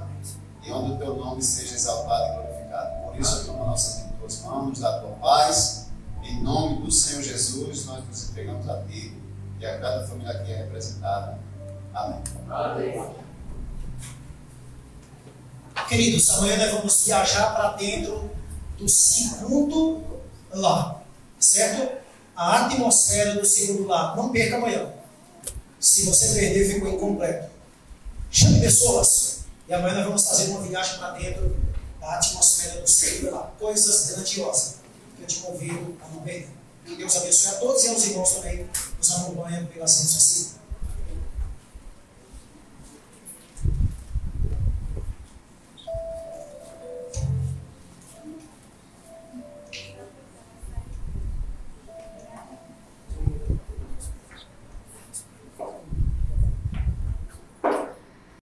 e onde o teu nome seja exaltado e glorificado. Por isso, toma nossas vidas em tuas mãos, nos dá a tua paz. Em nome do Senhor Jesus, nós nos entregamos a Ti e a cada família aqui é representada. Amém. Amém. Queridos, amanhã nós vamos viajar para dentro do segundo lar, certo? A atmosfera do segundo lar. Não perca amanhã. Se você perder, ficou incompleto. Chame pessoas. E amanhã nós vamos fazer uma viagem para dentro da atmosfera do segundo lar. Coisas grandiosas que eu te convido a não perder. Que Deus abençoe a todos e aos irmãos também que nos acompanham pelas redes sociais.